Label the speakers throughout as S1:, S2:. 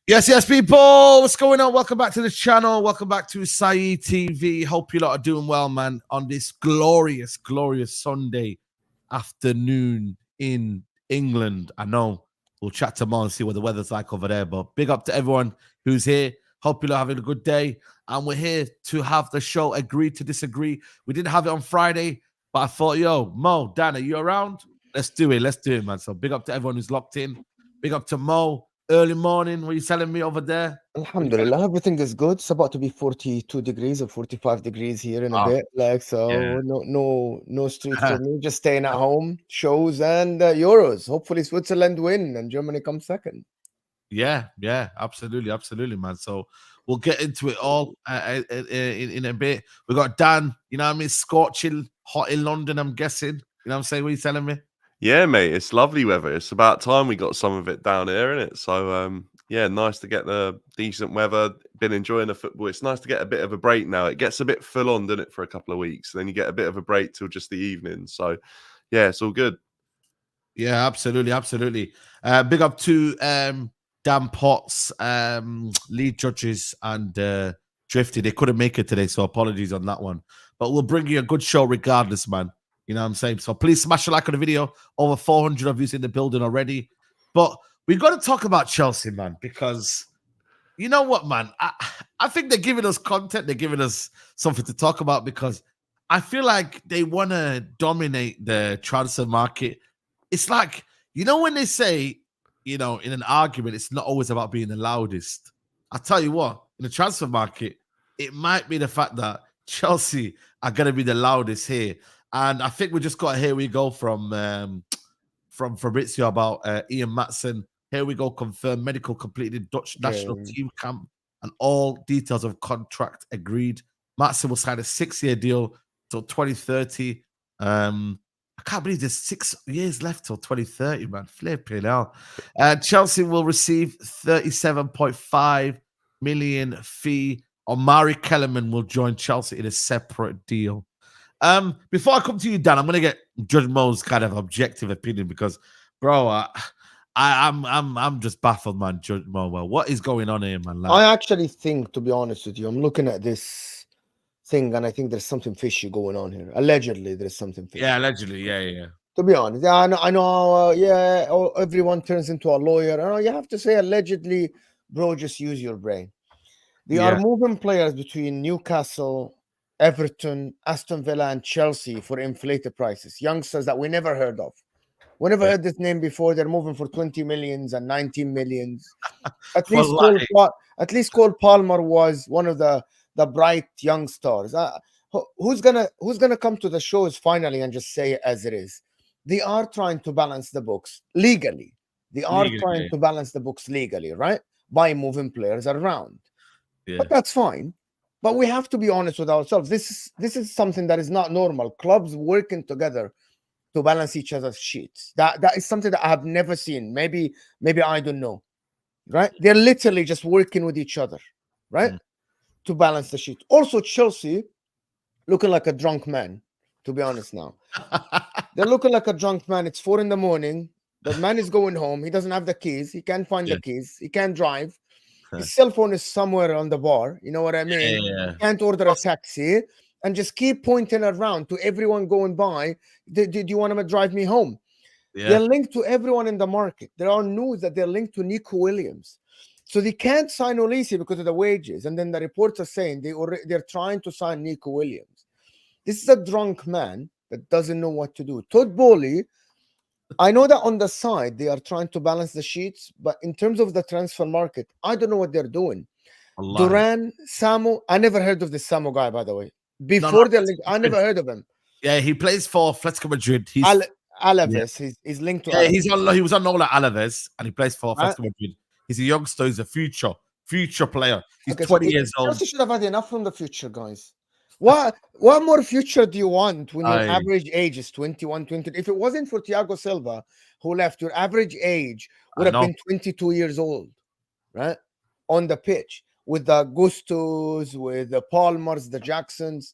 S1: Yes, people. What's going on? Welcome back to the channel. Welcome back to Saeed TV. Hope you lot are doing well, man, on this glorious, glorious Sunday afternoon in England. I know we'll chat tomorrow and see what the weather's like over there, but big up to everyone who's here. Hope you're having a good day. And we're here to have the show Agree to Disagree. We didn't have it on Friday, but I thought, yo, Mo, Dan, are you around? Let's do it. Let's do it, man. So big up to everyone who's locked in. Big up to Mo. Early morning. What are you telling me over there?
S2: Alhamdulillah, everything is good. It's about to be 42 degrees or 45 degrees here in a
S1: Oh,
S2: bit. Like,
S1: yeah.
S2: so no street for me. Just staying at home, shows and Euros. Hopefully Switzerland win and Germany come second.
S1: Yeah, absolutely, man. So we'll get into it all in a bit. We got Dan, you know what I mean, scorching hot in London, I'm guessing. You know what I'm saying? What are you telling me?
S3: Yeah, mate, it's lovely weather. It's about time we got some of it down here, isn't it? So, yeah, nice to get the decent weather. Been enjoying the football. It's nice to get a bit of a break now. It gets a bit full on, doesn't it, for a couple of weeks. Then you get a bit of a break till just the evening. So, yeah, it's all good.
S1: Yeah, absolutely. Big up to Dan Potts, lead judges, and Drifty. They couldn't make it today, so apologies on that one. But we'll bring you a good show regardless, man. You know what I'm saying? So please smash a like on the video. Over 400 of you in the building already. But we've got to talk about Chelsea, man, because you know what, man? I think they're giving us content. They're giving us something to talk about because I feel like they want to dominate the transfer market. It's like, you know, when they say, you know, in an argument, it's not always about being the loudest. I tell you what, in the transfer market, it might be the fact that Chelsea are going to be the loudest here. And I think we just got a here we go from Fabrizio about Ian Matson. Here we go, confirmed medical completed, Dutch national team camp, and all details of contract agreed. Matson will sign a 6-year deal till 2030. I can't believe there's 6 years left till 2030, man. Flipping hell. Chelsea will receive 37.5 million fee. Omari Kellerman will join Chelsea in a separate deal. Before I come to you, Dan, I'm gonna get Judge Mo's kind of objective opinion because, bro, I'm just baffled, man. Judge Mo, well, what is going on here, man? Like,
S2: I actually think, to be honest with you, I'm looking at this thing and I think there's something fishy going on here. Allegedly, there's something fishy.
S1: Yeah, allegedly, yeah.
S2: To be honest, yeah, I know, everyone turns into a lawyer. I know you have to say allegedly, bro. Just use your brain. They are moving players between Newcastle, Everton, Aston Villa, and Chelsea for inflated prices. Youngsters that we never heard of. We never heard this name before. They're moving for 20 millions and 19 millions. At least Cole Palmer was one of the bright young stars. Who's gonna come to the shows finally and just say it as it is? They are trying to balance the books legally. They are trying to balance the books legally, right? By moving players around.
S1: Yeah.
S2: But that's fine. But we have to be honest with ourselves. This is something that is not normal. Clubs working together to balance each other's sheets. That is something that I have never seen. Maybe I don't know. Right? They're literally just working with each other, right? To balance the sheet. Also, Chelsea looking like a drunk man, to be honest now. They're looking like a drunk man. It's 4 a.m. The man is going home. He doesn't have the keys. He can't find the keys. He can't drive. His cell phone is somewhere on the bar. You know what I mean? Can't order a taxi and just keep pointing around to everyone going by. Do you want to drive me home? They're linked to everyone in the market. There are news that they're linked to Nico Williams. So they can't sign Olise because of the wages. And then the reports are saying they're trying to sign Nico Williams. This is a drunk man that doesn't know what to do. Todd Bowley, I know that on the side they are trying to balance the sheets, but in terms of the transfer market, I don't know what they're doing. Duran, Samu, I never heard of this Samu guy, by the way. Before I never heard of him.
S1: Yeah, he plays for Atletico Madrid. He's
S2: Alaves. He's linked to
S1: Alaves. He was on Nola Alaves, and he plays for Atletico Madrid. He's a youngster. He's a future player. He's 20 years old.
S2: Chelsea should have had enough from the future, guys. What more future do you want when your average age is 21, 20? If it wasn't for Thiago Silva, who left, your average age would have been 22 years old, right? On the pitch with the Gustos, with the Palmers, the Jacksons.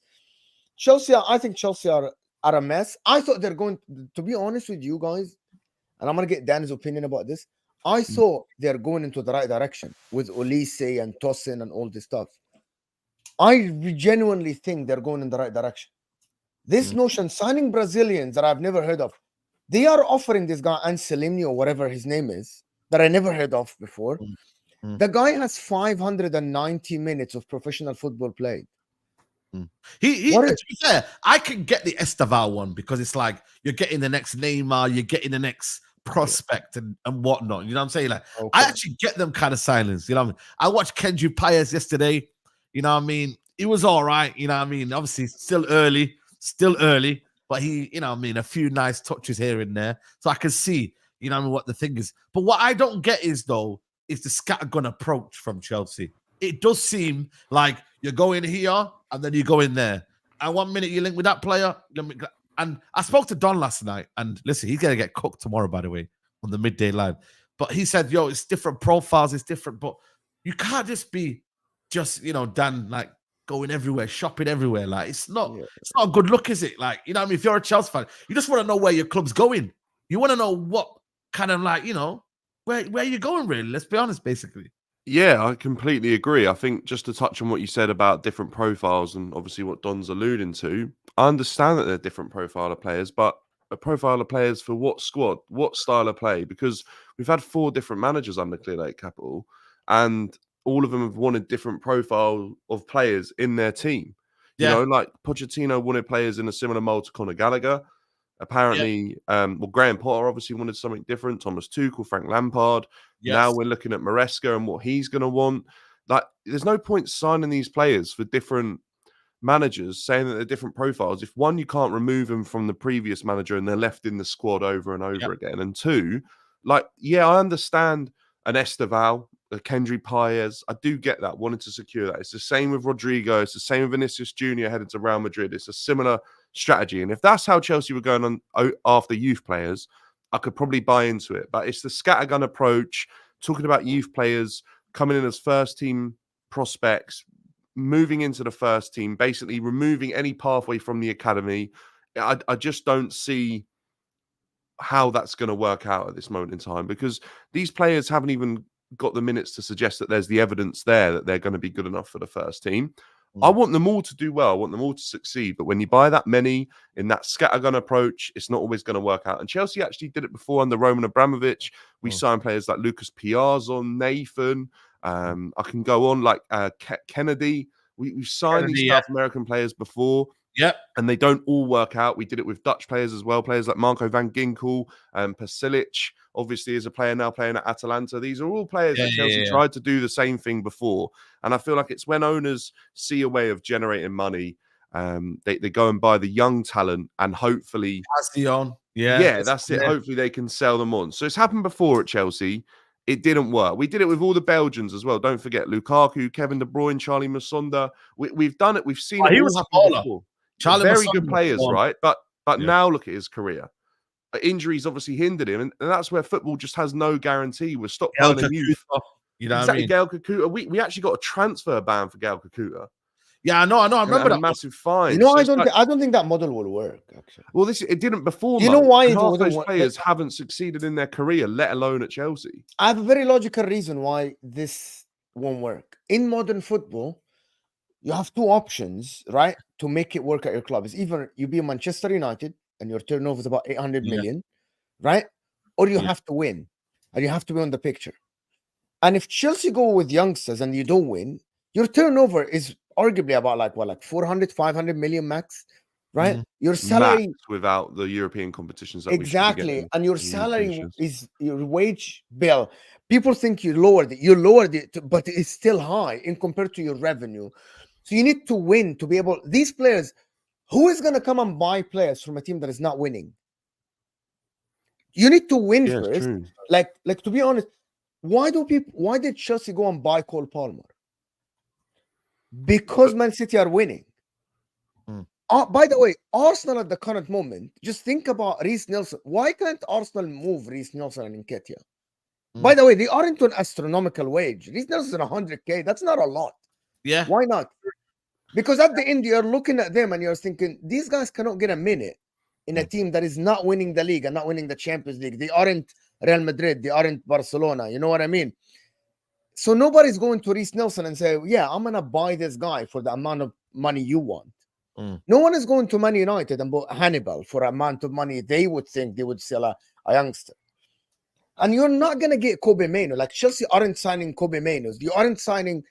S2: Chelsea, I think Chelsea are a mess. I thought they're going to be honest with you guys, and I'm going to get Dan's opinion about this. I saw they're going into the right direction with Olise and Tosin and all this stuff. I genuinely think they're going in the right direction. This notion, signing Brazilians that I've never heard of, they are offering this guy Anselmi or whatever his name is that I never heard of before. The guy has 590 minutes of professional football played.
S1: To be fair, I can get the Estaval one because it's like you're getting the next Neymar, you're getting the next prospect and whatnot. You know what I'm saying? Like, I actually get them kind of silence. You know what I mean? I watched Kendrick Paez yesterday. You know what I mean? It was all right. You know what I mean? Obviously, still early, but he, you know what I mean, a few nice touches here and there. So I can see, you know what I mean, what the thing is. But what I don't get is the scattergun approach from Chelsea. It does seem like you're going here and then you go in there. And 1 minute you link with that player. And I spoke to Don last night. And listen, he's going to get cooked tomorrow, by the way, on the midday live. But he said, yo, it's different profiles. It's different. But you can't just be Dan, like, going everywhere, shopping everywhere. Like, it's not a good look, is it? Like, you know what I mean? If you're a Chelsea fan, you just want to know where your club's going. You want to know what kind of, like, where you're going, really. Let's be honest, basically.
S3: Yeah, I completely agree. I think just to touch on what you said about different profiles and obviously what Don's alluding to, I understand that they're different profile of players, but a profile of players for what squad, what style of play? Because we've had 4 different managers under Clear Lake Capital, and all of them have wanted different profile of players in their team. You know, like Pochettino wanted players in a similar mold to Conor Gallagher. Apparently, Graham Potter obviously wanted something different. Thomas Tuchel, Frank Lampard. Yes. Now we're looking at Maresca and what he's going to want. Like, there's no point signing these players for different managers, saying that they're different profiles. If one, you can't remove them from the previous manager and they're left in the squad over and over again. And 2, like, I understand an Estaval, a Kendrick Paez. I do get that, wanting to secure that. It's the same with Rodrigo. It's the same with Vinicius Jr. headed to Real Madrid. It's a similar strategy. And if that's how Chelsea were going on after youth players, I could probably buy into it. But it's the scattergun approach, talking about youth players coming in as first team prospects, moving into the first team, basically removing any pathway from the academy. I just don't see how that's going to work out at this moment in time, because these players haven't even got the minutes to suggest that there's the evidence there that they're going to be good enough for the first team. I want them all to do well. I want them all to succeed. But when you buy that many in that scattergun approach, it's not always going to work out. And Chelsea actually did it before under Roman Abramovich. We signed players like Lucas Piazon, Nathan. I can go on, like Kennedy. We've signed these South American players before.
S1: Yep.
S3: And they don't all work out. We did it with Dutch players as well. Players like Marco van Ginkel and Pasilic, obviously, is a player now playing at Atalanta. These are all players that Chelsea tried to do the same thing before. And I feel like it's when owners see a way of generating money, they go and buy the young talent and hopefully...
S1: That's the on.
S3: That's it. Hopefully they can sell them on. So it's happened before at Chelsea. It didn't work. We did it with all the Belgians as well. Don't forget Lukaku, Kevin De Bruyne, Charlie Musonda. We've done it. We've seen it all happen before.
S1: Charlie
S3: very
S1: Musonda
S3: good players, right? But now look at his career. Injuries obviously hindered him, and that's where football just has no guarantee. We're stockpiling youth.
S1: You know
S3: exactly,
S1: what I mean?
S3: Gael Kakuta. We actually got a transfer ban for Gael Kakuta.
S1: Yeah, I know. I remember that
S3: massive fine.
S2: You know, I don't think that model will work. Actually,
S3: well, it didn't before.
S2: You know why?
S3: Half those players haven't succeeded in their career, let alone at Chelsea.
S2: I have a very logical reason why this won't work. In modern football, you have 2 options, right, to make it work at your club. It's either you be Manchester United and your turnover is about 800 million, right? Or you have to win, and you have to be on the picture. And if Chelsea go with youngsters and you don't win, your turnover is arguably about like 400, 500 million max, right? Your salary
S3: max without the European competitions. That
S2: exactly, and your salary is your wage bill. People think you lowered it, but it's still high in compared to your revenue. So you need to win to be able. These players, who is going to come and buy players from a team that is not winning? You need to win first. Like to be honest, why did Chelsea go and buy Cole Palmer? Because Man City are winning. By the way, Arsenal at the current moment, just think about Reece Nelson. Why can't Arsenal move Reece Nelson and Nketiah? By the way, they aren't an astronomical wage. Reece Nelson is 100K. That's not a lot.
S1: Yeah.
S2: Why not? Because at the end, you're looking at them and you're thinking, these guys cannot get a minute in a team that is not winning the league and not winning the Champions League. They aren't Real Madrid. They aren't Barcelona. You know what I mean? So nobody's going to Reece Nelson and say, yeah, I'm going to buy this guy for the amount of money you want. No one is going to Man United and buy Hannibal for the amount of money they would think they would sell a youngster. And you're not going to get Kobe Mainoo. Like Chelsea aren't signing Kobe Mainoo. You aren't signing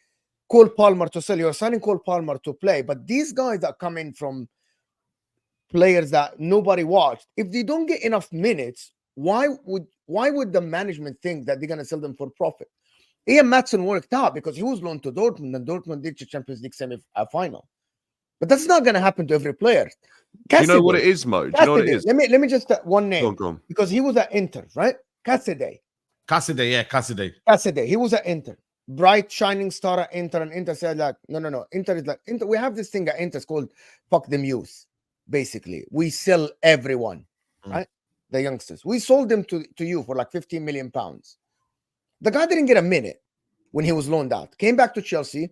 S2: Cole Palmer to sell. You're signing Cole Palmer to play. But these guys that come in from players that nobody watched, if they don't get enough minutes, why would the management think that they're going to sell them for profit? Ian Maatson worked out because he was loaned to Dortmund, and Dortmund did the Champions League semi-final. But that's not going to happen to every player.
S3: Do you know what it is, Mo? Do you know what it is?
S2: Let me just one name.
S3: Go on.
S2: Because he was at Inter, right? Cassidy. He was at Inter. Bright shining star at Inter, and Inter said like, no. Inter is like, Inter. We have this thing at Inter called "fuck them youth." Basically, we sell everyone, right? The youngsters. We sold them to you for like 15 million pounds. The guy didn't get a minute when he was loaned out. Came back to Chelsea.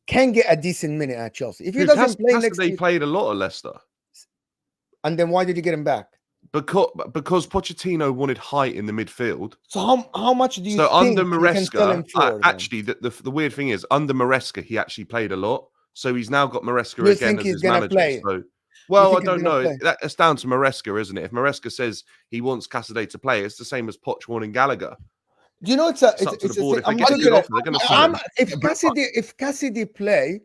S2: Can get a decent minute at Chelsea. If he doesn't play next
S3: season, played a lot of Leicester.
S2: And then why did you get him back?
S3: Because Pochettino wanted height in the midfield.
S2: So how much do you
S3: think
S2: under
S3: Maresca? Actually, the weird thing is under Maresca he actually played a lot. So he's now got Maresca again as his manager.
S2: Play?
S3: So, well, I don't know. That's down to Maresca, isn't it? If Maresca says he wants Cassidy to play, it's the same as Poch wanting Gallagher.
S2: Do you know it's up to the board. If Cassidy play,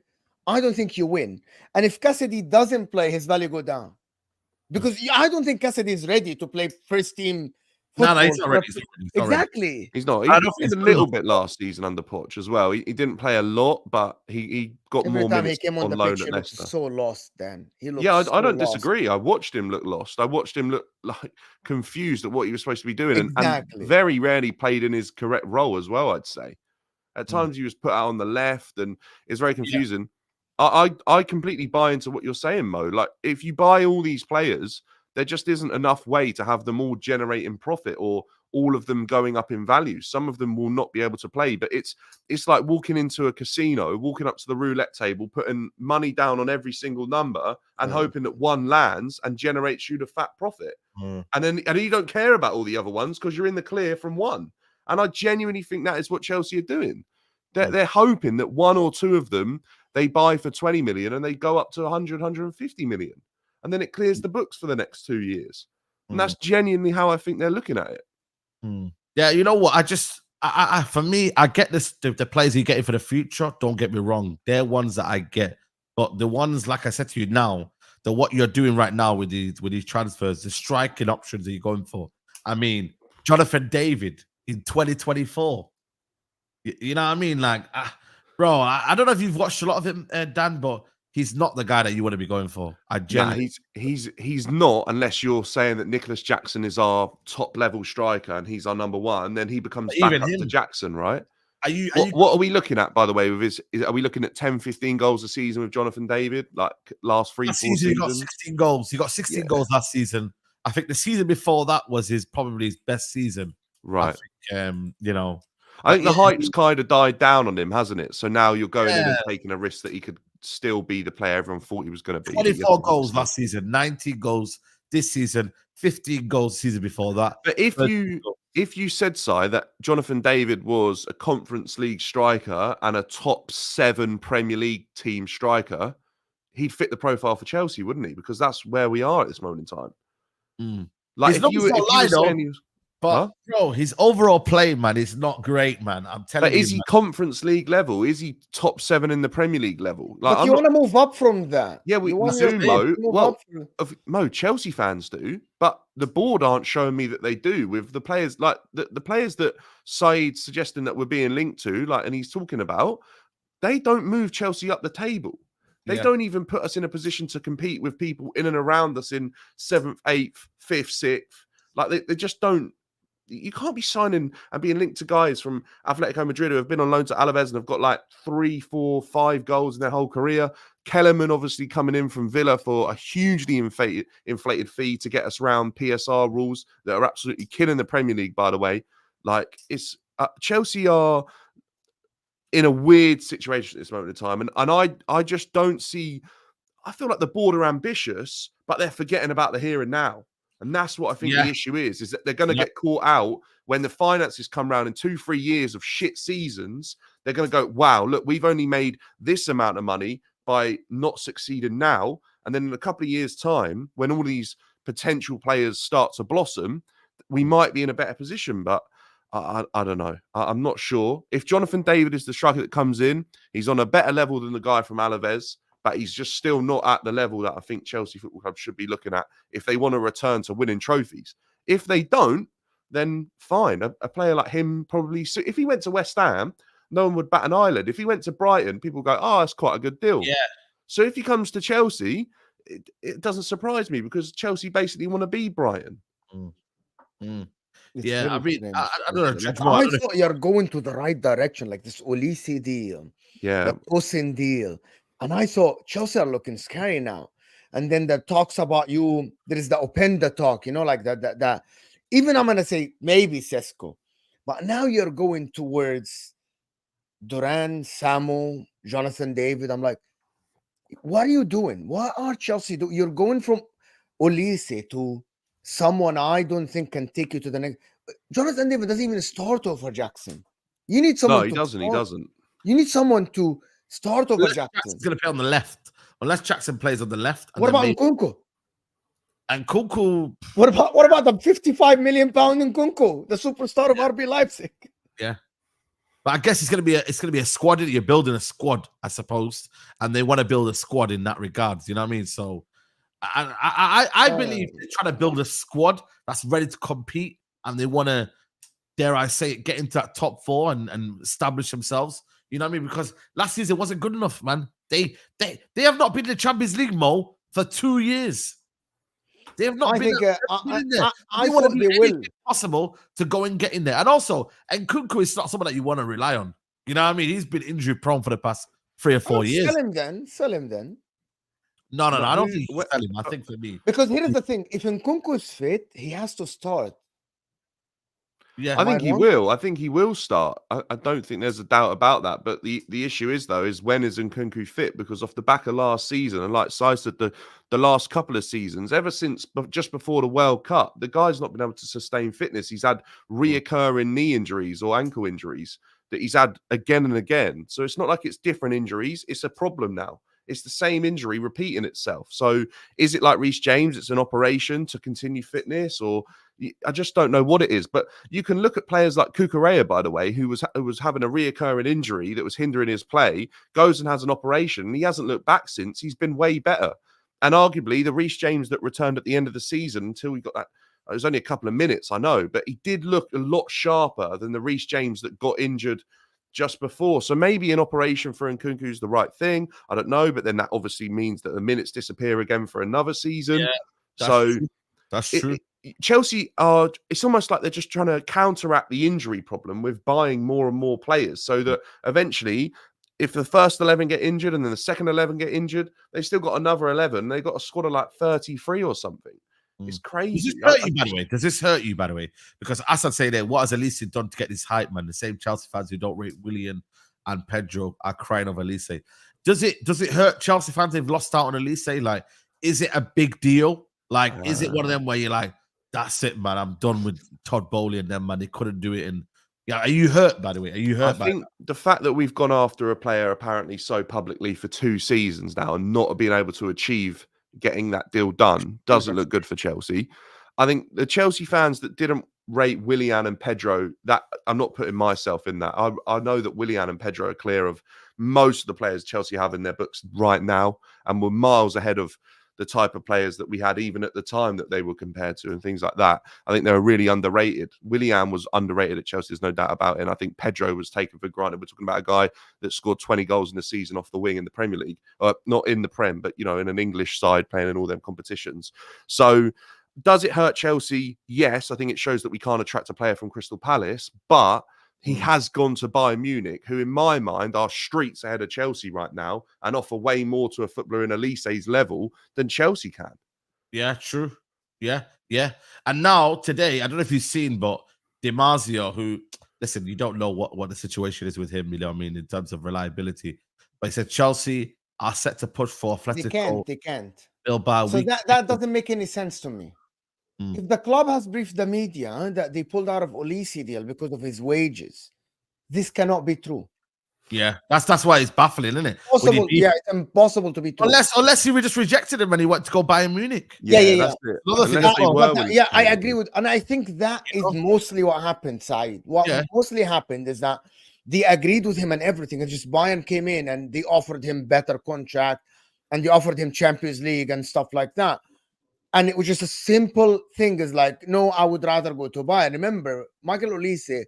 S2: I don't think you win. And if Cassidy doesn't play, his value go down. Because I don't think Cassidy is ready to play first team football.
S1: No, he's not ready.
S2: Exactly.
S3: He's not. He did a little bit last season under Poch as well. He didn't play a lot, but he got
S2: every
S3: more
S2: time
S3: minutes
S2: he came on the
S3: loan
S2: pitch,
S3: at Leicester.
S2: So lost then. He looked
S3: I don't disagree. I watched him look lost. I watched him look like confused at what he was supposed to be doing and very rarely played in his correct role as well, I'd say. At times he was put out on the left and it's very confusing. I completely buy into what you're saying, Mo. Like, if you buy all these players, there just isn't enough way to have them all generating profit or all of them going up in value. Some of them will not be able to play, but it's like walking into a casino, walking up to the roulette table, putting money down on every single number and hoping that one lands and generates you the fat profit. And then you don't care about all the other ones because you're in the clear from one. And I genuinely think that is what Chelsea are doing. They're hoping that one or two of them they buy for 20 million and they go up to 100, 150 million. And then it clears the books for the next 2 years. And that's genuinely how I think they're looking at it.
S1: Yeah, you know what? I for me, I get this. The players you getting for the future, don't get me wrong. They're ones that I get. But the ones, like I said to you now, what you're doing right now with these transfers, the striking options that you're going for. I mean, Jonathan David in 2024. You know what I mean? Like, bro, I don't know if you've watched a lot of him, Dan, but he's not the guy that you want to be going for.
S3: He's not, unless you're saying that Nicholas Jackson is our top level striker and he's our number one. Then he becomes back up to Jackson, right? What are we looking at, by the way? With are we looking at 10, 15 goals a season with Jonathan David? Like last 3-4 seasons?
S1: He got 16 goals. He got 16 goals last season. I think the season before that was probably his best season.
S3: Right.
S1: I think,
S3: I think the hype's kind of died down on him, hasn't it? So now you're going in and taking a risk that he could still be the player everyone thought he was going to be.
S1: 24 goals last season, 19 goals this season, 15 goals the season before that.
S3: But if you said, Si, that Jonathan David was a Conference League striker and a top 7 Premier League team striker, he'd fit the profile for Chelsea, wouldn't he? Because that's where we are at this moment in time. Like if you were saying he was,
S1: but bro, his overall play, man, is not great, man. I'm telling you.
S3: But is he Conference League level? Is he top 7 in the Premier League level?
S2: Like, but you want to move up from that.
S3: Yeah, we do, Mo. Well, Mo, Chelsea fans do, but the board aren't showing me that they do with the players, like the players that Saeed's suggesting that we're being linked to, like, and he's talking about, they don't move Chelsea up the table. They don't even put us in a position to compete with people in and around us in 7th, 8th, 5th, 6th. Like they just don't. You can't be signing and being linked to guys from Atletico Madrid who have been on loan to Alaves and have got like 3, 4, 5 goals in their whole career. Kellerman obviously coming in from Villa for a hugely inflated fee to get us around PSR rules that are absolutely killing the Premier League, by the way. Like, it's Chelsea are in a weird situation at this moment in time. And I just don't see... I feel like the board are ambitious, but they're forgetting about the here and now. And that's what I think
S1: Yeah.
S3: the issue is that they're going to get caught out when the finances come around in 2-3 years of shit seasons. They're going to go, wow, look, we've only made this amount of money by not succeeding now. And then in a couple of years' time, when all these potential players start to blossom, we might be in a better position. But I don't know. I'm not sure. If Jonathan David is the striker that comes in, he's on a better level than the guy from Alaves, but he's just still not at the level that I think Chelsea Football Club should be looking at if they want to return to winning trophies. If they don't, then fine. A player like him probably, if he went to West Ham, no one would bat an eyelid. If he went to Brighton, people go, oh, that's quite a good deal.
S1: Yeah.
S3: So if he comes to Chelsea, it doesn't surprise me because Chelsea basically want to be Brighton.
S1: Yeah, I mean, I don't know.
S2: I thought you're going to the right direction, like this Olise deal, the Tosin deal. And I thought Chelsea are looking scary now. And then the talks about you, there is the Openda talk, you know, like that. Even I'm going to say maybe Sesko. But now you're going towards Duran, Samu, Jonathan David. I'm like, what are you doing? What are Chelsea doing? You're going from Olise to someone I don't think can take you to the next. Jonathan David doesn't even start over Jackson. You need someone.
S3: No, he doesn't. He doesn't.
S2: You need someone to start over Jackson.
S1: Jackson's going to play on the left, unless Jackson plays on the left.
S2: What about Nkunku?
S1: And Nkunku.
S2: What about the 55 million pound Nkunku, the superstar of RB Leipzig?
S1: Yeah, but I guess it's going to be a squad. You're building a squad, I suppose, and they want to build a squad in that regard. You know what I mean? So, I believe they're trying to build a squad that's ready to compete, and they want to, dare I say it, get into that top 4 and establish themselves. You know what I mean? Because last season wasn't good enough, man. They have not been in the Champions League, Mo, for 2 years. They have not been.
S2: I want they will
S1: possible to go and get in there. And also, Nkunku is not someone that you want to rely on. You know what I mean? He's been injury prone for the past 3 or 4 years.
S2: Sell him then.
S1: No. I don't think you sell him. I think for me,
S2: because here's the thing: if Nkunku is fit, he has to start.
S3: Yeah, I think he will. I think he will start. I don't think there's a doubt about that. But the issue is, though, is when is Nkunku fit? Because off the back of last season, and like Si said, the last couple of seasons, ever since just before the World Cup, the guy's not been able to sustain fitness. He's had reoccurring knee injuries or ankle injuries that he's had again and again. So it's not like it's different injuries. It's a problem now. It's the same injury repeating itself. So is it like Reece James? It's an operation to continue fitness, or I just don't know what it is. But you can look at players like Cucurella, by the way, who was having a reoccurring injury that was hindering his play, goes and has an operation, and he hasn't looked back since. He's been way better. And arguably, the Reece James that returned at the end of the season, until we got that, it was only a couple of minutes, I know, but he did look a lot sharper than the Reece James that got injured just before. So maybe an operation for Nkunku is the right thing. I don't know, but then that obviously means that the minutes disappear again for another season.
S1: Yeah, that's true.
S3: Chelsea are, it's almost like they're just trying to counteract the injury problem with buying more and more players so that eventually, if the first 11 get injured and then the second 11 get injured, they've still got another 11. They've got a squad of like 33 or something. It's crazy.
S1: Does this hurt you, by the way? Because as I say there, what has Olise done to get this hype, man? The same Chelsea fans who don't rate Willian and Pedro are crying over Olise. Does it hurt Chelsea fans they've lost out on Olise? Like, is it a big deal? Like, is it one of them where you're like, that's it, man, I'm done with Todd Bowley and them, man, they couldn't do it? And yeah, are you hurt, by the way? Are you hurt? I think
S3: the fact that we've gone after a player apparently so publicly for 2 seasons now and not being able to achieve getting that deal done doesn't look good for Chelsea. I think the Chelsea fans that didn't rate Willian and Pedro, that I'm not putting myself in that. I know that Willian and Pedro are clear of most of the players Chelsea have in their books right now, and we're miles ahead of the type of players that we had even at the time that they were compared to and things like that. I think they were really underrated. Willian was underrated at Chelsea, there's no doubt about it. And I think Pedro was taken for granted. We're talking about a guy that scored 20 goals in the season off the wing in the Premier League. Not in the Prem, but, you know, in an English side playing in all them competitions. So does it hurt Chelsea? Yes, I think it shows that we can't attract a player from Crystal Palace, but he has gone to Bayern Munich, who in my mind are streets ahead of Chelsea right now and offer way more to a footballer in Olise's level than Chelsea can.
S1: Yeah, true. Yeah. And now, today, I don't know if you've seen, but Di Marzio, who, listen, you don't know what the situation is with him, you know what I mean, in terms of reliability. But he said Chelsea are set to push for Atletico.
S2: They can't.
S1: Bilbao.
S2: So that doesn't make any sense to me. If the club has briefed the media that they pulled out of Olise deal because of his wages, this cannot be true.
S1: Yeah, that's why it's baffling, isn't it?
S2: Possible, yeah, it's impossible to be true.
S1: Unless he just rejected him and he went to go Bayern Munich.
S2: Yeah.
S3: That's it.
S1: Another thing
S3: Unless
S1: as
S3: they
S1: well.
S3: were willing
S2: Yeah,
S3: to
S2: I
S3: pay
S2: agree
S3: him.
S2: with, and I think that is
S1: know?
S2: mostly what happened, Saeed. What mostly happened is that they agreed with him and everything, and just Bayern came in and they offered him better contract, and they offered him Champions League and stuff like that. And it was just a simple thing, is like, no, I would rather go to Bayern. Remember, Michael Olise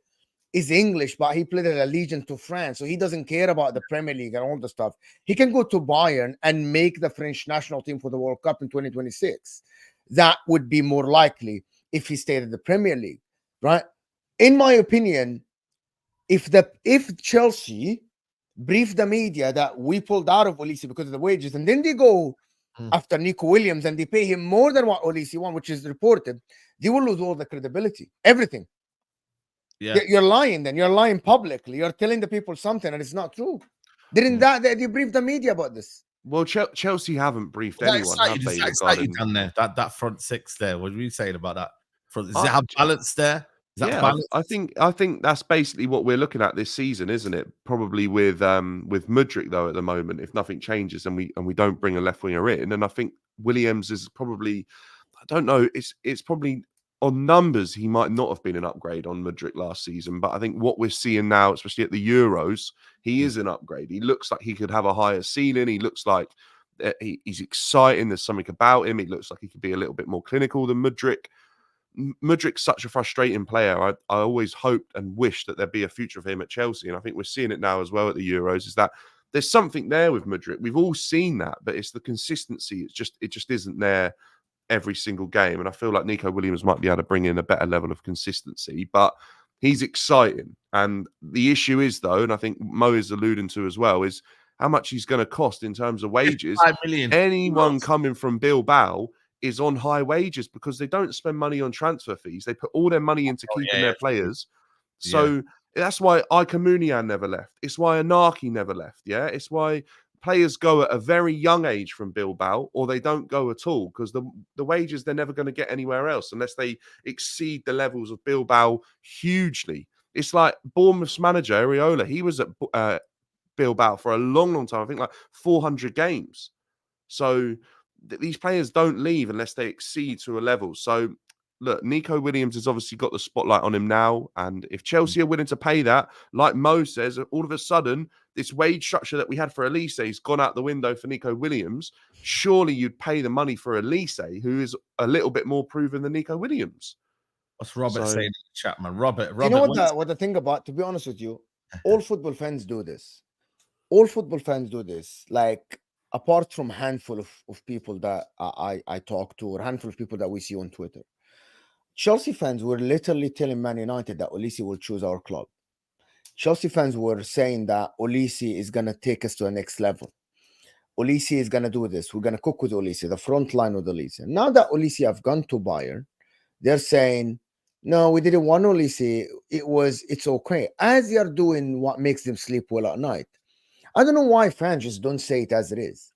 S2: is English, but he played at Allegiant to France, so he doesn't care about the Premier League and all the stuff. He can go to Bayern and make the French national team for the World Cup in 2026. That would be more likely if he stayed in the Premier League, right? In my opinion, if Chelsea briefed the media that we pulled out of Olise because of the wages, and then they go after Nico Williams and they pay him more than what Olise won, which is reported, they will lose all the credibility, everything.
S1: Yeah.
S2: You're lying then. You're lying publicly. You're telling the people something and it's not true. Didn't they brief the media about this?
S3: Well, Chelsea haven't briefed anyone, have they?
S1: Down there, that front six there. What were you saying about that? Does it have balance there?
S3: I think that's basically what we're looking at this season, isn't it? Probably with Mudryk though at the moment, if nothing changes and we don't bring a left winger in, and I think Williams is probably, I don't know, it's probably on numbers he might not have been an upgrade on Mudryk last season, but I think what we're seeing now, especially at the Euros, he is an upgrade. He looks like he could have a higher ceiling. He looks like he's exciting. There's something about him. He looks like he could be a little bit more clinical than Mudryk. Mudryk's such a frustrating player. I always hoped and wished that there'd be a future for him at Chelsea, and I think we're seeing it now as well at the Euros. Is that there's something there with Mudryk? We've all seen that, but it's the consistency. It just isn't there every single game, and I feel like Nico Williams might be able to bring in a better level of consistency. But he's exciting, and the issue is though, and I think Mo is alluding to as well, is how much he's going to cost in terms of wages.
S1: 5 million.
S3: Anyone coming from Bilbao is on high wages because they don't spend money on transfer fees. They put all their money into keeping their players. So that's why Ika Munian never left. It's why Anaki never left. Yeah, it's why players go at a very young age from Bilbao, or they don't go at all because the wages they're never going to get anywhere else unless they exceed the levels of Bilbao hugely. It's like Bournemouth's manager Areola. He was at Bilbao for a long, long time. I think like 400 games. So these players don't leave unless they exceed to a level. So, look, Nico Williams has obviously got the spotlight on him now. And if Chelsea are willing to pay that, like Mo says, all of a sudden, this wage structure that we had for Olise has gone out the window for Nico Williams. Surely you'd pay the money for Olise, who is a little bit more proven than Nico Williams.
S1: What's Robert saying in the chat, man? Robert,
S2: you know what the thing about, to be honest with you, all football fans do this. All football fans do this. Like, apart from a handful of people that I talk to, or a handful of people that we see on Twitter, Chelsea fans were literally telling Man United that Olise will choose our club. Chelsea fans were saying that Olise is going to take us to the next level. Olise is going to do this. We're going to cook with Olise, the front line with Olise. Now that Olise have gone to Bayern, they're saying, no, we didn't want Olise. It's okay. As they are doing what makes them sleep well at night. I don't know why fans just don't say it as it is.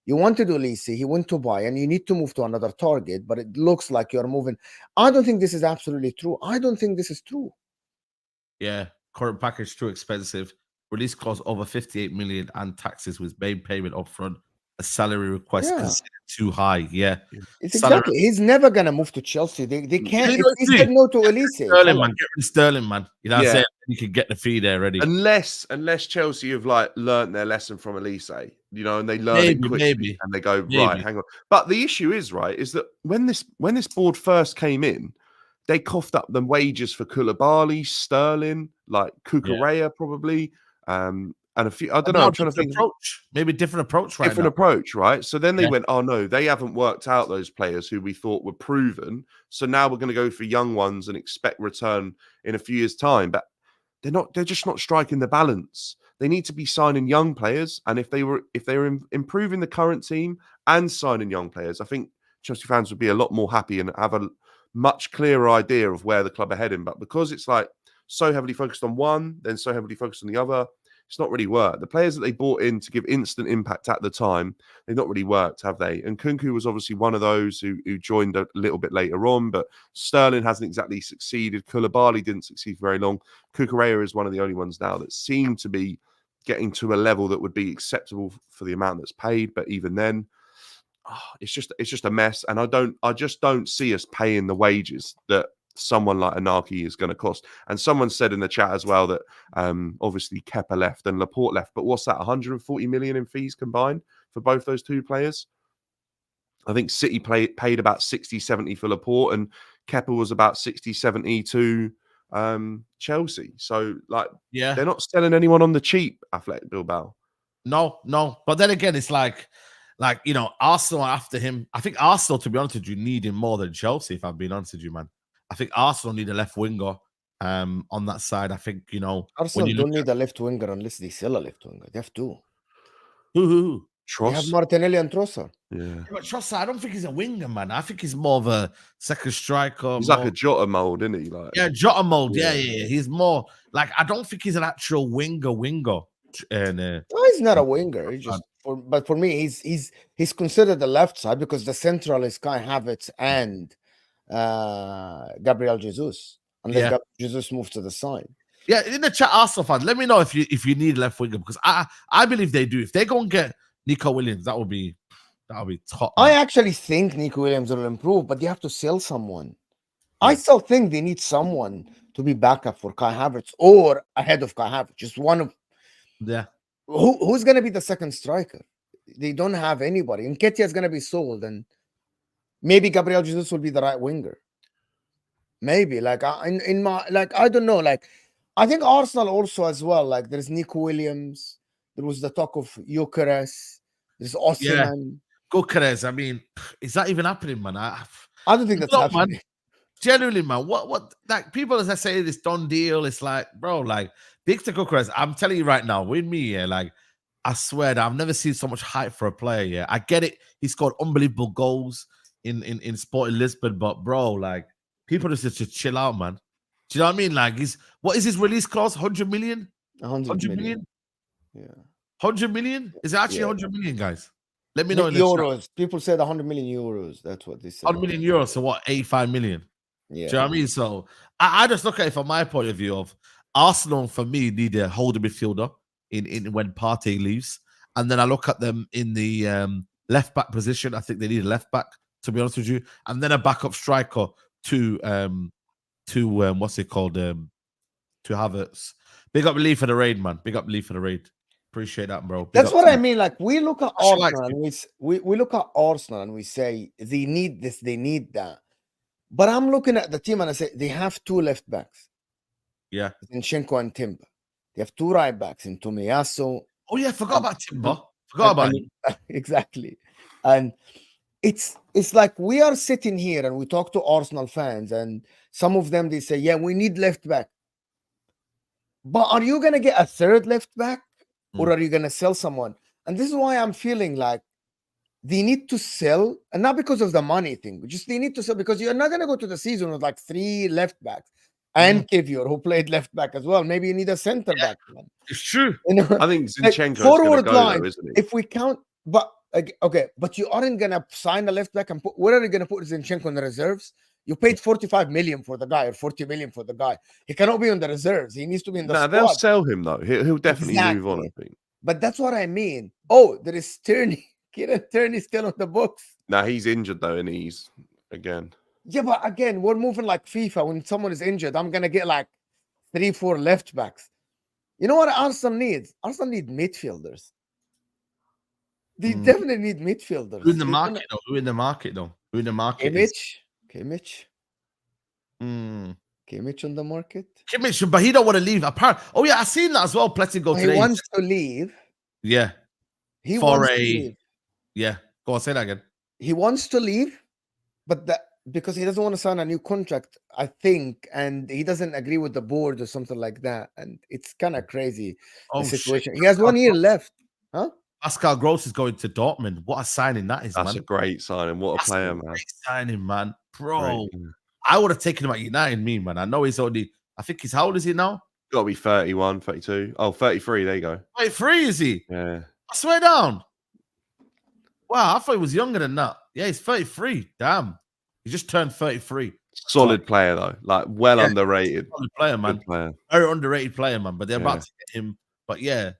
S2: You wanted Olise, he went to buy, and you need to move to another target, but it looks like you're moving. I don't think this is absolutely true. I don't think this is true.
S1: Yeah, current package too expensive. Release cost over 58 million and taxes with main payment up front. A salary request considered too high. Yeah,
S2: it's exactly. He's never gonna move to Chelsea. They can't. If he said no to Olise,
S1: Sterling, man, get rid of Sterling, man. You know what I'm saying? You can get the fee there ready.
S3: Unless Chelsea have like learnt their lesson from Olise, you know, and they learn it quickly, and they go right. Hang on. But the issue is is that when this board first came in, they coughed up the wages for Koulibaly, Sterling, like Cucurella probably. And a few, I don't know. I'm trying to think.
S1: Maybe different approach,
S3: Different approach, right? So then they went, oh no, they haven't worked out those players who we thought were proven. So now we're going to go for young ones and expect return in a few years' time. But they're just not striking the balance. They need to be signing young players. And if they were improving the current team and signing young players, I think Chelsea fans would be a lot more happy and have a much clearer idea of where the club are heading. But because it's like so heavily focused on one, then so heavily focused on the other, it's not really worked. The players that they bought in to give instant impact at the time, they've not really worked, have they? And Kunku was obviously one of those who joined a little bit later on, but Sterling hasn't exactly succeeded. Koulibaly didn't succeed for very long. Cucurella is one of the only ones now that seem to be getting to a level that would be acceptable for the amount that's paid. But even then, it's just a mess. And I just don't see us paying the wages that someone like Anaki is going to cost. And someone said in the chat as well that obviously Kepa left and Laporte left, but what's that, 140 million in fees combined for both those two players? I think City paid about 60, 70 for Laporte, and Kepa was about 60, 70 to Chelsea. So like, they're not selling anyone on the cheap, Athletic Bilbao.
S1: No. But then again, it's like, you know, Arsenal after him. I think Arsenal, to be honest with you, need him more than Chelsea, if I'm being honest with you, man. I think Arsenal need a left winger on that side. I think, you know,
S2: Arsenal don't need a left winger unless they sell a left winger. They have two.
S1: Who?
S2: They have Martinelli and Trossard.
S3: Yeah,
S1: but Trossard, I don't think he's a winger, man. I think he's more of a second striker.
S3: He's like a Jota mold, isn't he? Like,
S1: yeah, Jota mold. Yeah. He's more like, I don't think he's an actual winger. And
S2: no, he's not a winger. He's just but for me, he's considered the left side because the central is Kai Havertz and Gabriel Jesus, unless Gabriel Jesus moves to the side.
S1: Yeah, in the chat, Arsenal fans, let me know if you need left winger, because I believe they do. If they go and get Nico Williams, that would be top.
S2: I actually think Nico Williams will improve, but you have to sell someone. I still think they need someone to be backup for Kai Havertz or ahead of Kai Havertz. Just one of who's going to be the second striker? They don't have anybody. Nketiah is going to be sold, and maybe Gabriel Jesus will be the right winger. Maybe I don't know. Like, I think Arsenal also as well. Like, there's Nico Williams. There was the talk of Gyökeres. There's Osimhen.
S1: Gyökeres. I mean, is that even happening, man?
S2: I don't think that's happening.
S1: Man. Genuinely, man. What like people as I say this done deal? It's like, bro, like big to Gyökeres. I'm telling you right now, with me, like, I swear that I've never seen so much hype for a player. Yeah, I get it. He scored unbelievable goals in Sporting Lisbon, but bro, like, people just to chill out, man. Do you know what I mean? Like, what is his release clause? 100 million?
S2: 100 million. Yeah.
S1: 100 million? Is it actually 100 million, guys? Let me know in the
S2: euros. Chat. People said 100 million euros. That's what they said.
S1: 100 million euros. So what? 85 million.
S2: Yeah.
S1: Do you know what I mean? So I just look at it from my point of view of Arsenal, for me, need a holding midfielder in when Partey leaves. And then I look at them in the left back position. I think they need a left back, to be honest with you. And then a backup striker to what's it called? To Havertz. Big up Lee for the raid, man. Big up Lee for the raid. Appreciate that, bro.
S2: That's what I mean. Like, we look at Arsenal and we look at Arsenal and we say they need this, they need that. But I'm looking at the team and I say they have two left backs.
S1: Yeah.
S2: Zinchenko and Timber. They have two right backs in Tomiyasu.
S1: Oh yeah, forgot about Timber. Forgot about him.
S2: Exactly. And it's like we are sitting here and we talk to Arsenal fans, and some of them, they say, yeah, we need left back. But are you going to get a third left back or are you going to sell someone? And this is why I'm feeling like they need to sell, and not because of the money thing, just they need to sell, because you're not going to go to the season with like three left backs and Kivior, who played left back as well. Maybe you need a center back. Man.
S1: It's true.
S2: You know,
S3: I think Zinchenko
S2: forward
S3: go,
S2: line,
S3: though, isn't he?
S2: if we count, but okay, but you aren't going to sign a left back and where are you going to put Zinchenko in the reserves? You paid 45 million for the guy or 40 million for the guy. He cannot be on the reserves. He needs to be in the squad.
S3: They'll sell him though. He'll definitely move on, I think.
S2: But that's what I mean. Oh, there is Tierney. Kieran Tierney still on the books.
S3: Nah, he's injured though, and he's again.
S2: Yeah, but again, we're moving like FIFA. When someone is injured, I'm gonna get like 3-4 left backs. You know what Arsenal needs? Arsenal need midfielders. They definitely need midfielders.
S1: Who in the market though? Who in the market?
S2: Kimmich. Kimmich on the market.
S1: Kimmich, but he don't want to leave. Apart. Oh yeah, I seen that as well. Pletty go today.
S2: He wants to leave.
S1: Yeah.
S2: He wants to leave.
S1: Yeah. Go on, say that again.
S2: He wants to leave, but because he doesn't want to sign a new contract, I think, and he doesn't agree with the board or something like that. And it's kind of crazy, the situation. Shit. He has 1 year left. Huh?
S1: Pascal Gross is going to Dortmund. What a signing that is,
S3: That's a great signing. What a player, man.
S1: Great signing, man. Bro. Great. I would have taken him at United, man. I know he's only, I think he's, how old is he now?
S3: Got to be 31, 32. Oh, 33. There you go.
S1: 33 is he?
S3: Yeah.
S1: I swear down. Wow, I thought he was younger than that. Yeah, he's 33. Damn. He just turned 33.
S3: Solid player, though. Like, well underrated.
S1: Solid player, man.
S3: Good player.
S1: Very underrated player, man. But they're about to get him. But yeah,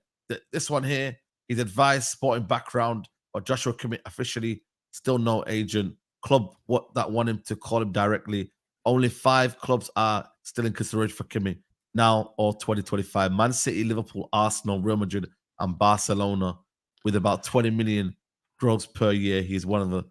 S1: this one here, his advice, sporting background, or Joshua Kimmich officially still no agent. Club that want him to call him directly. Only 5 clubs are still in consideration for Kimmich now or 2025. Man City, Liverpool, Arsenal, Real Madrid, and Barcelona with about 20 million gross per year. He's one of the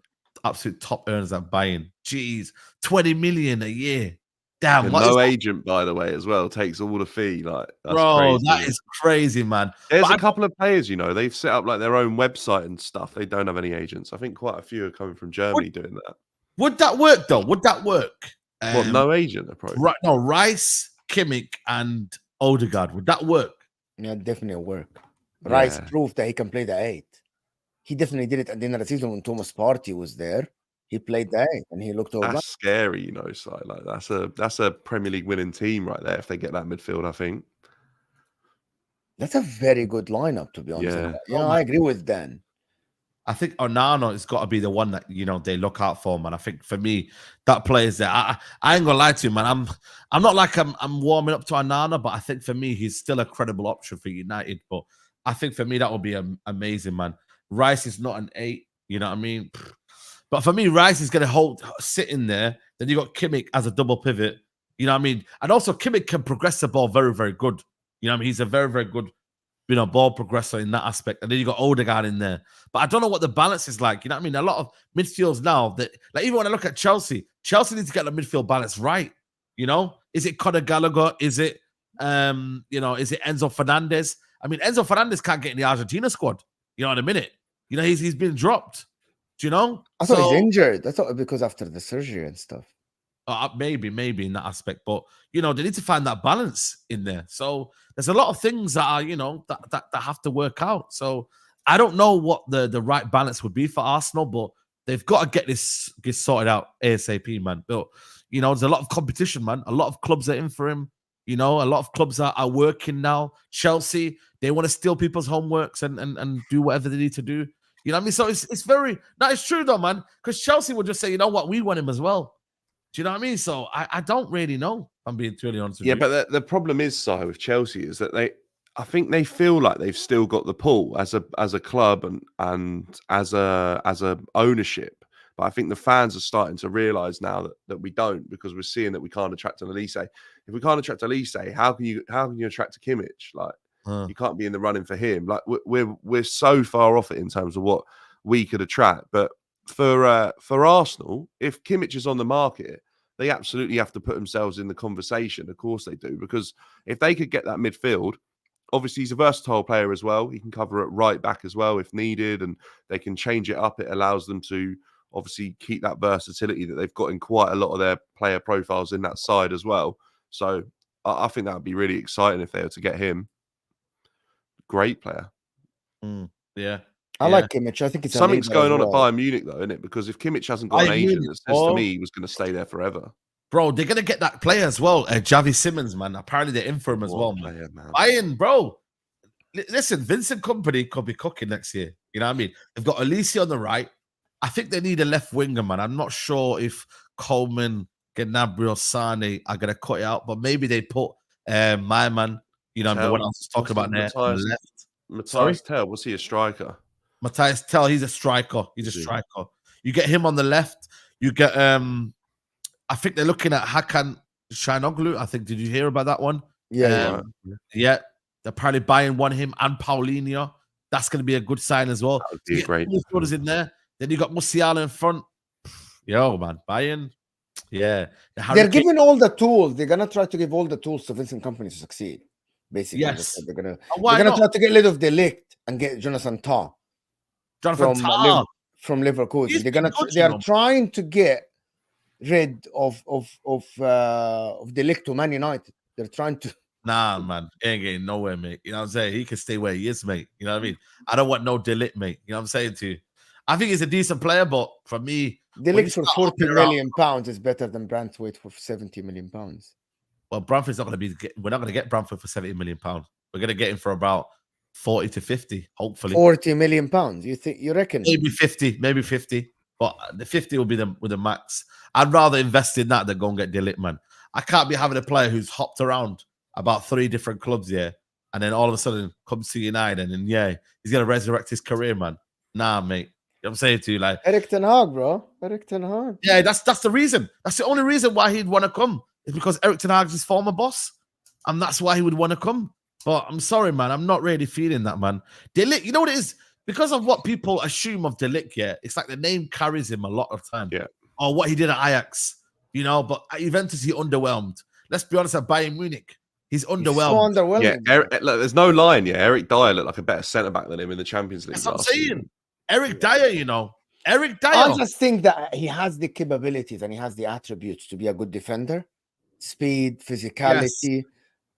S1: absolute top earners at Bayern. Jeez, 20 million a year. Damn,
S3: no agent, by the way, as well, takes all the fee. Like, that's
S1: bro,
S3: crazy.
S1: that is crazy, man.
S3: There's a couple of players, they've set up like their own website and stuff. They don't have any agents. I think quite a few are coming from Germany doing that.
S1: Would that work though? Would that work?
S3: What, no agent approach?
S1: Right, no, Rice, Kimmich, and Odegaard. Would that work?
S2: Yeah, definitely work. Rice proved that he can play the 8. He definitely did it at the end of the season when Thomas Partey was there. He played the 8 and he looked all
S3: That's scary, Si. Like, that's a Premier League winning team right there if they get that midfield, I think.
S2: That's a very good lineup, to be honest. Yeah, I agree with Dan.
S1: I think Onana has got to be the one that they look out for, man. I think for me, that player's there. I ain't gonna lie to you, man. I'm not like I'm warming up to Onana, but I think for me, he's still a credible option for United. But I think for me, that would be amazing, man. Rice is not an 8, you know what I mean? But for me, Rice is gonna sit in there. Then you got Kimmich as a double pivot, you know what I mean? And also Kimmich can progress the ball very, very good. You know what I mean? He's a very, very good ball progressor in that aspect. And then you got Odegaard in there. But I don't know what the balance is like. You know what I mean? A lot of midfields now that, like, even when I look at Chelsea needs to get the midfield balance right. Is it Conor Gallagher? Is it is it Enzo Fernandez? I mean, Enzo Fernandez can't get in the Argentina squad, in a minute. He's been dropped. Do you know?
S2: I thought he's injured. I thought because after the surgery and stuff.
S1: Maybe in that aspect, but they need to find that balance in there. So there's a lot of things that are that have to work out. So I don't know what the right balance would be for Arsenal, but they've got to get this sorted out ASAP, man. But there's a lot of competition, man. A lot of clubs are in for him. A lot of clubs are working now. Chelsea, they want to steal people's homeworks and do whatever they need to do. You know what I mean? So it's true though, man. Because Chelsea would just say, you know what, we want him as well. Do you know what I mean? So I don't really know. I'm being totally honest with you.
S3: Yeah, but the problem is, Si, with Chelsea is that I think they feel like they've still got the pull as a club and as a ownership. But I think the fans are starting to realise now that we don't, because we're seeing that we can't attract an Olise. If we can't attract Olise, how can you attract a Kimmich? Like, you can't be in the running for him. Like, we're so far off it in terms of what we could attract. But for Arsenal, if Kimmich is on the market, they absolutely have to put themselves in the conversation. Of course they do, because if they could get that midfield, obviously he's a versatile player as well. He can cover at right back as well if needed, and they can change it up. It allows them to obviously keep that versatility that they've got in quite a lot of their player profiles in that side as well. So I think that would be really exciting if they were to get him. Great player.
S1: Yeah.
S2: I like Kimmich. I think it's
S3: something's going on at Bayern Munich, though, isn't it? Because if Kimmich hasn't got an agent that says to me he was going to stay there forever.
S1: Bro, they're going to get that player as well. Javi Simmons, man. Apparently they're in for him as well, man. Bayern, bro. Listen, Vincent Kompany could be cooking next year. You know what I mean? They've got Olise on the right. I think they need a left winger, man. I'm not sure if Coleman, Gnabry, or Sane are going to cut it out, but maybe they put my man, the one I was talking about there on the left.
S3: Matthias Tell, was he a striker?
S1: Matthias Tell, he's a striker. You get him on the left. You get I think they're looking at Hakan Çalhanoğlu. I think, did you hear about that one?
S2: Yeah.
S1: Yeah. They're probably buying one him and Paulinho. That's going to be a good sign as well.
S3: That would be great.
S1: Midfielders in there. Then you got Musiala in front. Yo, man, Bayern. Yeah.
S2: They're giving all the tools. They're going to try to give all the tools to Vincent Kompany to succeed. Basically,
S1: yes.
S2: They're going to try to get rid of De Ligt and get Jonathan Tah. From Leverkusen. They are trying to get rid of De Ligt to Man United. They're trying to.
S1: Nah, man, he ain't getting nowhere, mate. You know what I'm saying? He can stay where he is, mate. You know what I mean? I don't want no De Ligt, mate. You know what I'm saying to you? I think he's a decent player, but for me,
S2: De Ligt for 40 million pounds is better than Branthwaite for 70 million pounds.
S1: Well, Branthwaite's not going to be. We're not going to get Branthwaite for £70 million. We're going to get him for about 40 to 50, hopefully.
S2: £40 million. You reckon?
S1: Maybe 50, maybe 50. But the 50 will be the max. I'd rather invest in that than go and get De Ligt, man. I can't be having a player who's hopped around about 3 different clubs here, and then all of a sudden comes to United, and yeah, he's gonna resurrect his career, man. Nah, mate. You know what I'm saying to you, like
S2: Erik ten Hag, bro. Erik ten Hag.
S1: Yeah, that's the reason. That's the only reason why he'd want to come. Is because Erik ten Hag's his former boss, and that's why he would want to come. But I'm sorry, man. I'm not really feeling that, man. De Ligt, you know what it is? Because of what people assume of De Ligt, yeah, it's like the name carries him a lot of time.
S3: Yeah.
S1: Or what he did at Ajax, you know. But at Juventus, he underwhelmed. Let's be honest, at Bayern Munich, he's underwhelmed.
S2: So underwhelming.
S3: Yeah, look, there's no line. Yeah, Eric Dyer looked like a better centre back than him in the Champions League.
S1: That's what I'm
S3: last
S1: saying.
S3: season.
S1: Eric Dyer, you know. Eric Dyer.
S2: I just think that he has the capabilities and he has the attributes to be a good defender. Speed, physicality.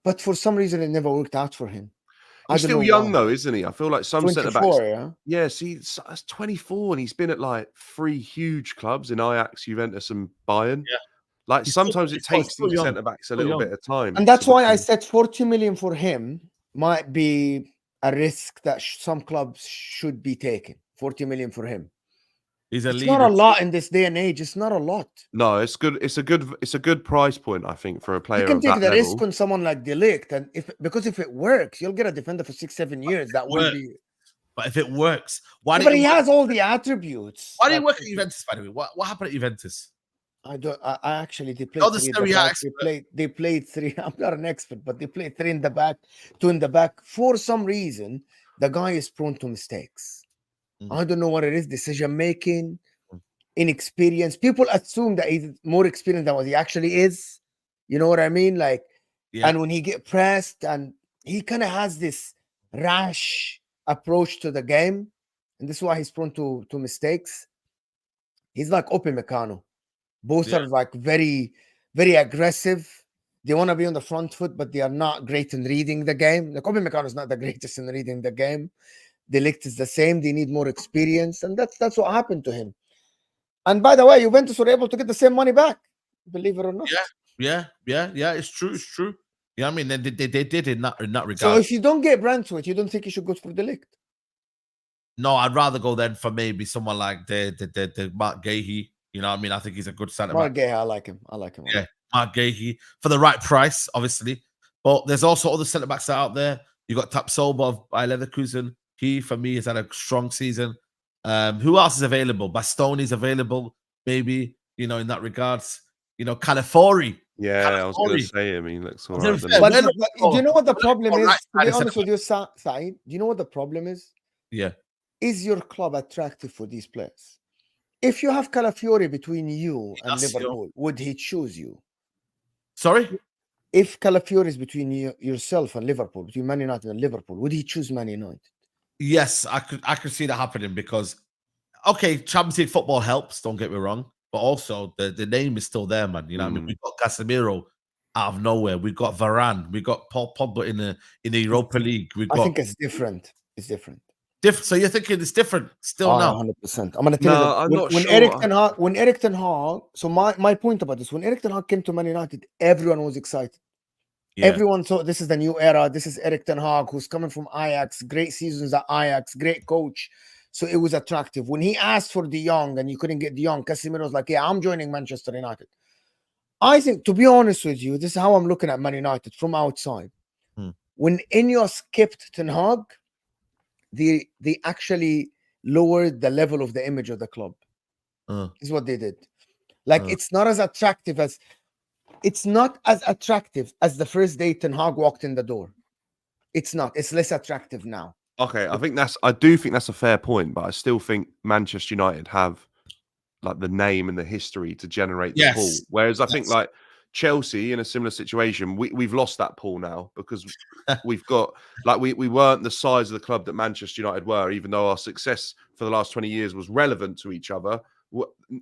S2: But for some reason, it never worked out for him.
S3: He's still young, though, isn't he? I feel like some centre backs.
S2: Yeah,
S3: see, that's 24, and he's been at like 3 huge clubs in Ajax, Juventus, and Bayern.
S1: Yeah.
S3: Like sometimes it takes these centre backs a little bit of time.
S2: And that's why I said 40 million for him might be a risk that some clubs should be taking. 40 million for him.
S1: He's a
S2: it's
S1: leader.
S2: not a lot in this day and age. It's not a lot.
S3: No, it's good. It's a good price point, I think, for a player.
S2: You can
S3: of
S2: take
S3: that
S2: the
S3: level.
S2: risk on someone like De Ligt, and because if it works, you'll get a defender for 6-7 years. That will be.
S1: But if it works, why?
S2: Yeah, but he has all the attributes.
S1: Why do you work at Juventus? By the way, what happened at Juventus?
S2: I don't. I actually they played. They played 3. I'm not an expert, but they played 3 in the back, 2 in the back. For some reason, the guy is prone to mistakes. I don't know what it is. Decision making. Inexperience. People assume that he's more experienced than what he actually is. You know what I mean? Like, and when he get pressed, and he kind of has this rash approach to the game, and this is why he's prone to mistakes. He's like Upamecano. Both are like very, very aggressive. They want to be on the front foot, but they are not great in reading the game. Like Upamecano is not the greatest in reading the game. De Ligt is the same. They need more experience, and that's what happened to him. And by the way, Juventus were able to get the same money back, believe it or not.
S1: Yeah. It's true. Yeah, I mean, they did in that regard.
S2: So if you don't get Branthwaite, you don't think you should go for De Ligt?
S1: No, I'd rather go then for maybe someone like the Mark Gahey. You know what I mean? I think he's a good centre back.
S2: Mark Gahey, I like him.
S1: Yeah, Mark Gahey for the right price, obviously. But there's also other centre backs out there. You got Tapsoba of Bayer Leverkusen. He, for me, has had a strong season. Who else is available? Bastoni's available, maybe, you know, in that regards. You know, Calafiori.
S3: Yeah, I was going to say, I mean, looks all right.
S2: But do you know what the problem is? To be honest with you, Saeed, do you know what the problem is?
S1: Yeah.
S2: Is your club attractive for these players? If you have Calafiori between you and Liverpool, would he choose you?
S1: Sorry?
S2: If Calafiori is between yourself and Liverpool, between Man United and Liverpool, would he choose Man United?
S1: Yes, I could see that happening because, okay, Champions League football helps, don't get me wrong, but also the name is still there, man. You know what I mean? We've got Casemiro out of nowhere. We've got Varane. We've got Paul Pogba in the Europa League.
S2: I think it's different. It's different.
S1: So you're thinking it's different still now?
S2: 100%. I'm going to tell you when Erik ten Hag, so my point about this, when Erik ten Hag came to Man United, everyone was excited. Yeah. Everyone thought this is the new era. This is Erik ten Hag, who's coming from Ajax, great seasons at Ajax, great coach. So it was attractive. When he asked for De Jong and you couldn't get De Jong, Casemiro was like, yeah, I'm joining Manchester United. I think, to be honest with you, this is how I'm looking at Man United from outside. When Ineos skipped ten Hag, they actually lowered the level of the image of the club. Is what they did. Like, it's not as attractive as the first day Ten Hag walked in the door. It's not. It's less attractive now.
S3: Okay, I do think that's a fair point, but I still think Manchester United have like the name and the history to generate the pool. Whereas I think like Chelsea in a similar situation, we've lost that pool now because we've got like we weren't the size of the club that Manchester United were, even though our success for the last 20 years was relevant to each other.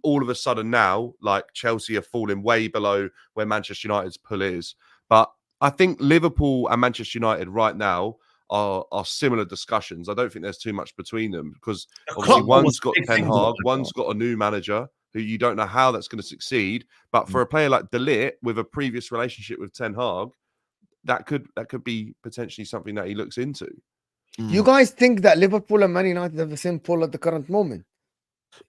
S3: All of a sudden now, like Chelsea are falling way below where Manchester United's pull is. But I think Liverpool and Manchester United right now are similar discussions. I don't think there's too much between them because obviously one's got Ten Hag, one's got a new manager, who you don't know how that's going to succeed. But for a player like De Ligt with a previous relationship with Ten Hag, that could be potentially something that he looks into.
S2: You guys think that Liverpool and Man United have the same pull at the current moment?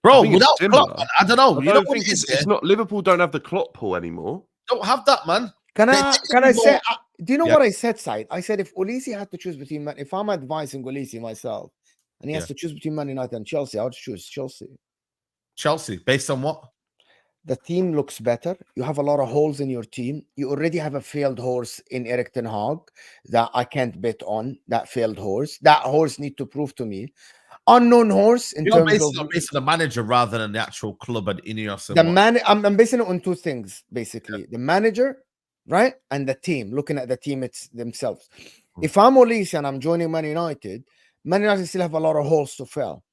S1: Bro,
S3: think it's
S1: without
S3: similar.
S1: Klopp, I don't know.
S3: I
S1: You
S3: don't
S1: know
S3: think
S1: what it is,
S3: it's not Liverpool don't have the Klopp pull anymore.
S1: Don't have that, man.
S2: Can I say? Do you know
S3: Yeah.
S2: what I said, Said? I said if Olise had to choose between if I'm advising Olise myself, and he has to choose between Man United and Chelsea, I would choose Chelsea.
S1: Chelsea, based on what?
S2: The team looks better. You have a lot of holes in your team. You already have a failed horse in Erik Ten Hag that I can't bet on. That failed horse. That horse need to prove to me. Unknown horse in terms of
S1: based on the manager rather than the actual club and Ineos. And
S2: the man. I'm basing it on two things basically: the manager, right, and the team. Looking at the team themselves. If I'm Olise and I'm joining Man United still have a lot of holes to fill.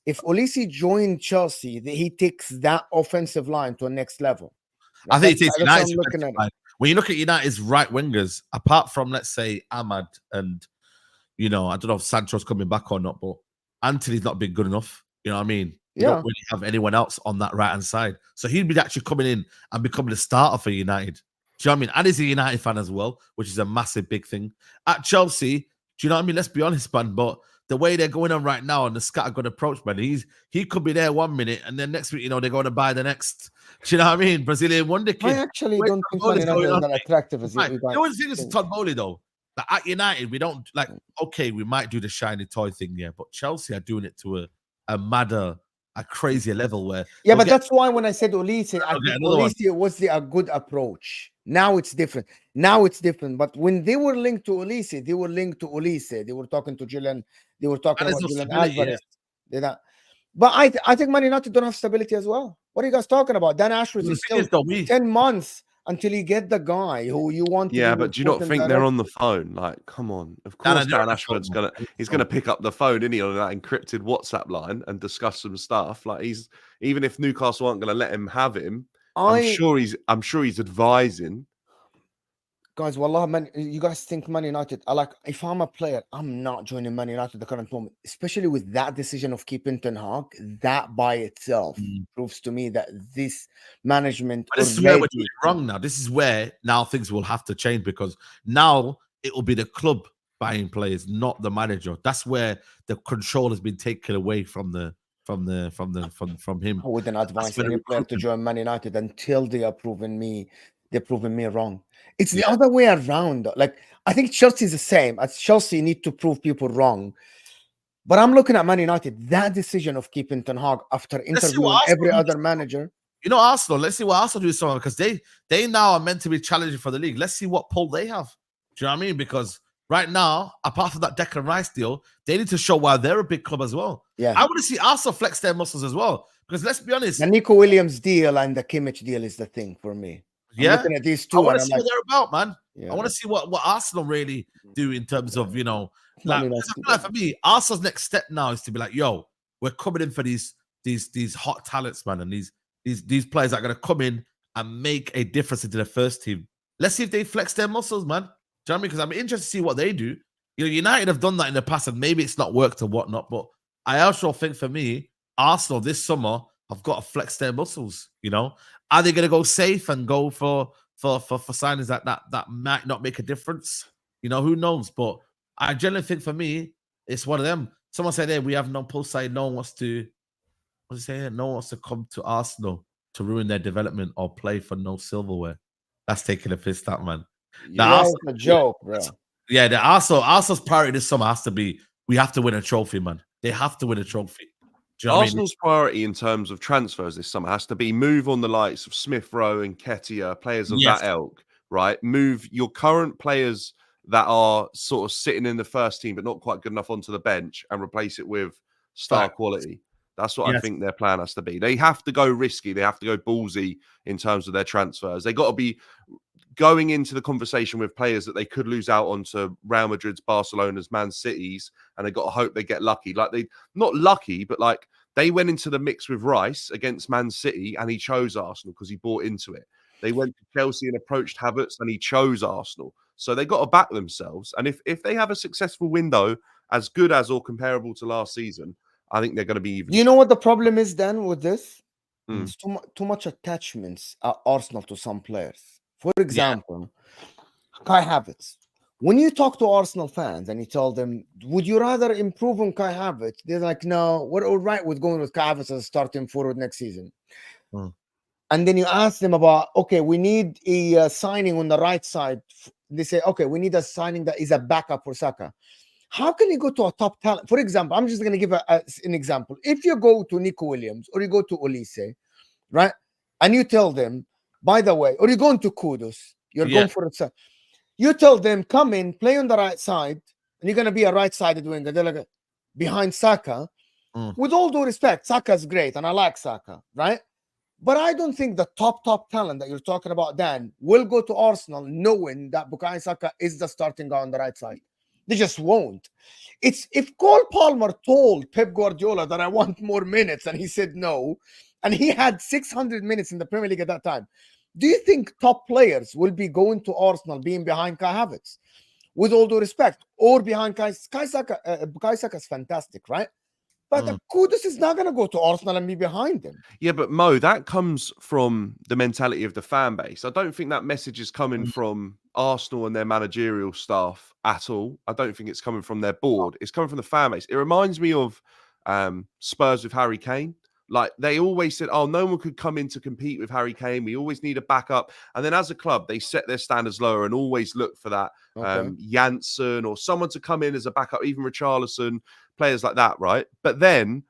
S2: If Olise joined Chelsea, he takes that offensive line to a next level.
S1: I think it is United's
S2: looking at it.
S1: When you look at United's right wingers, apart from let's say Ahmad and I don't know if Sancho's coming back or not, but Anthony's not been good enough. You know what I mean? You don't really have anyone else on that right hand side, so he'd be actually coming in and becoming the starter for United. Do you know what I mean? And he's a United fan as well, which is a massive big thing. At Chelsea, do you know what I mean? Let's be honest, man, but the way they're going on right now and the scattergun approach, man, he could be there 1 minute and then next week, they're going to buy the next. Do you know what I mean? Brazilian wonder kid.
S2: I actually don't think Man United is that attractive as you guys.
S1: The only thing is Todd Bowley, though. Like at United, we don't okay, we might do the shiny toy thing, but Chelsea are doing it to a madder, a crazier level where
S2: but that's why when I said Olise, I think Olise was a good approach. Now it's different. But when they were linked to Olise, they were talking to Julian. They were talking about Julian Alvarez. But I think Man United don't have stability as well. What are you guys talking about? Dan Ashworth is still 10 months until you get the guy who you want.
S3: Yeah, but do you not think they're on the phone? Like, come on. Of course, Dan Ashworth's gonna pick up the phone, isn't he, on that encrypted WhatsApp line and discuss some stuff. Like even if Newcastle aren't gonna let him have him, I'm sure he's advising.
S2: Guys, wallah, man, you guys think Man United are like, if I'm a player, I'm not joining Man United at the current moment, especially with that decision of keeping Ten Hag. That by itself proves to me that this management.
S1: But this is where we're doing it wrong now. This is where now things will have to change because now it will be the club buying players, not the manager. That's where the control has been taken away from him.
S2: I wouldn't advise any player to join Man United until they are proving me wrong. It's the other way around. Like, I think Chelsea is the same. As Chelsea need to prove people wrong. But I'm looking at Man United, that decision of keeping Ten Hag after interviewing every other manager.
S1: Arsenal, let's see what Arsenal do something because they now are meant to be challenging for the league. Let's see what pull they have. Do you know what I mean? Because right now, apart from that Declan Rice deal, they need to show why they're a big club as well. Yeah, I want to see Arsenal flex their muscles as well. Because let's be honest,
S2: the Nico Williams deal and the Kimmich deal is the thing for me. I'm looking at these two.
S1: I want to see what they're about, man. I want to see what Arsenal really do in terms of, for me, Arsenal's next step now is to be like, yo, we're coming in for these hot talents, man, and these players are going to come in and make a difference into the first team. Let's see if they flex their muscles, man. Do you know what I mean? Because I'm interested to see what they do. United have done that in the past, and maybe it's not worked or whatnot, but I also think for me, Arsenal this summer have got to flex their muscles. Are they going to go safe and go for signings that might not make a difference? Who knows? But I generally think for me, it's one of them. Someone said, "Hey, we have no pulse side. No one wants to. What's he saying? No one wants to come to Arsenal to ruin their development or play for no silverware." That's taking a piss, that man.
S2: That's a joke, bro.
S1: Yeah, the Arsenal's priority this summer has to be we have to win a trophy, man. They have to win a trophy.
S3: Arsenal's priority in terms of transfers this summer has to be move on the likes of Smith Rowe and Nketiah, players of that ilk, right? Move your current players that are sort of sitting in the first team but not quite good enough onto the bench and replace it with star quality. That's what I think their plan has to be. They have to go risky. They have to go ballsy in terms of their transfers. They got to be going into the conversation with players that they could lose out on to Real Madrid's, Barcelona's, Man City's, and they got to hope they get lucky. Like not lucky, but like they went into the mix with Rice against Man City and he chose Arsenal because he bought into it. They went to Chelsea and approached Havertz and he chose Arsenal. So they got to back themselves. And if they have a successful window as good as or comparable to last season, I think they're going to be even.
S2: Do you know what the problem is then with this? It's too much attachments at Arsenal to some players. For example, Kai Havertz. When you talk to Arsenal fans and you tell them, would you rather improve on Kai Havertz? They're like, no, we're all right with going with Kai Havertz as a starting forward next season. And then you ask them about, okay, we need a signing on the right side. They say, okay, we need a signing that is a backup for Saka. How can you go to a top talent? For example, I'm just going to give an example. If you go to Nico Williams or you go to Olise, right? And you tell them, by the way, or you're going to Kudus, you're going for it. You tell them, come in, play on the right side, and you're going to be a right-sided winger. They're like, behind Saka. With all due respect, Saka's great, and I like Saka, right? But I don't think the top talent that you're talking about, Dan, will go to Arsenal knowing that Bukayo Saka is the starting guy on the right side. They just won't. It's if Cole Palmer told Pep Guardiola that I want more minutes and he said no, and he had 600 minutes in the Premier League at that time, do you think top players will be going to Arsenal being behind Kai Havertz? With all due respect, or behind Bukayo Saka is fantastic, right? But Kudus is not going to go to Arsenal and be behind them.
S3: Yeah, but Mo, that comes from the mentality of the fan base. I don't think that message is coming from Arsenal and their managerial staff at all. I don't think it's coming from their board. It's coming from the fan base. It reminds me of Spurs with Harry Kane. Like, they always said, oh, no one could come in to compete with Harry Kane. We always need a backup. And then as a club, they set their standards lower and always look for that Janssen or someone to come in as a backup, even Richarlison, players like that, right? But then